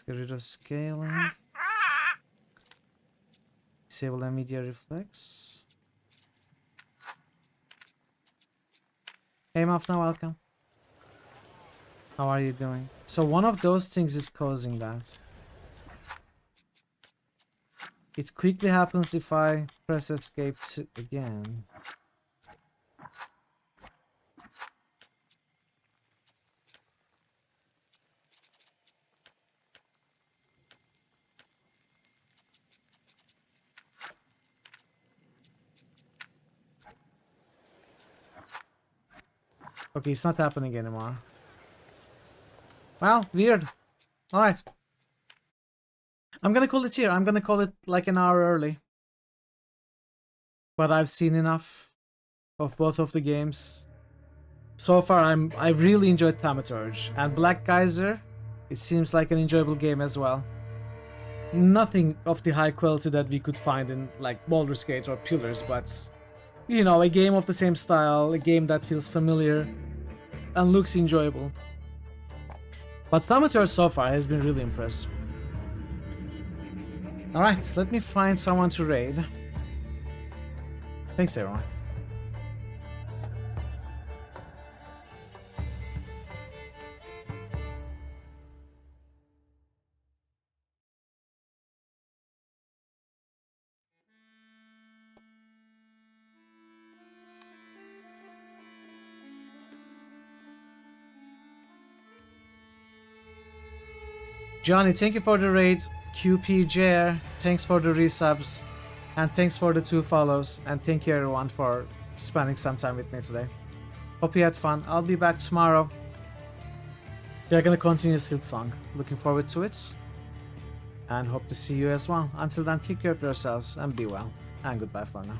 get rid of scaling. Disable immediate reflex. Hey Mafna, welcome. How are you doing? So one of those things is causing that. It quickly happens if I press escape again. Okay, it's not happening anymore. Well, weird. Alright. I'm gonna call it here. I'm gonna call it like an hour early. But I've seen enough of both of the games. So far, I really enjoyed Thaumaturge. And Black Geyser, it seems like an enjoyable game as well. Nothing of the high quality that we could find in like Baldur's Gate or Pillars, but you know, a game of the same style, a game that feels familiar and looks enjoyable. But Thaumaturge so far has been really impressed. Alright, let me find someone to raid. Thanks everyone. Johnny, thank you for the raid. QPJR, thanks for the resubs. And thanks for the 2 follows. And thank you everyone for spending some time with me today. Hope you had fun. I'll be back tomorrow. We are gonna continue Silksong. Looking forward to it. And hope to see you as well. Until then, take care of yourselves and be well. And goodbye for now.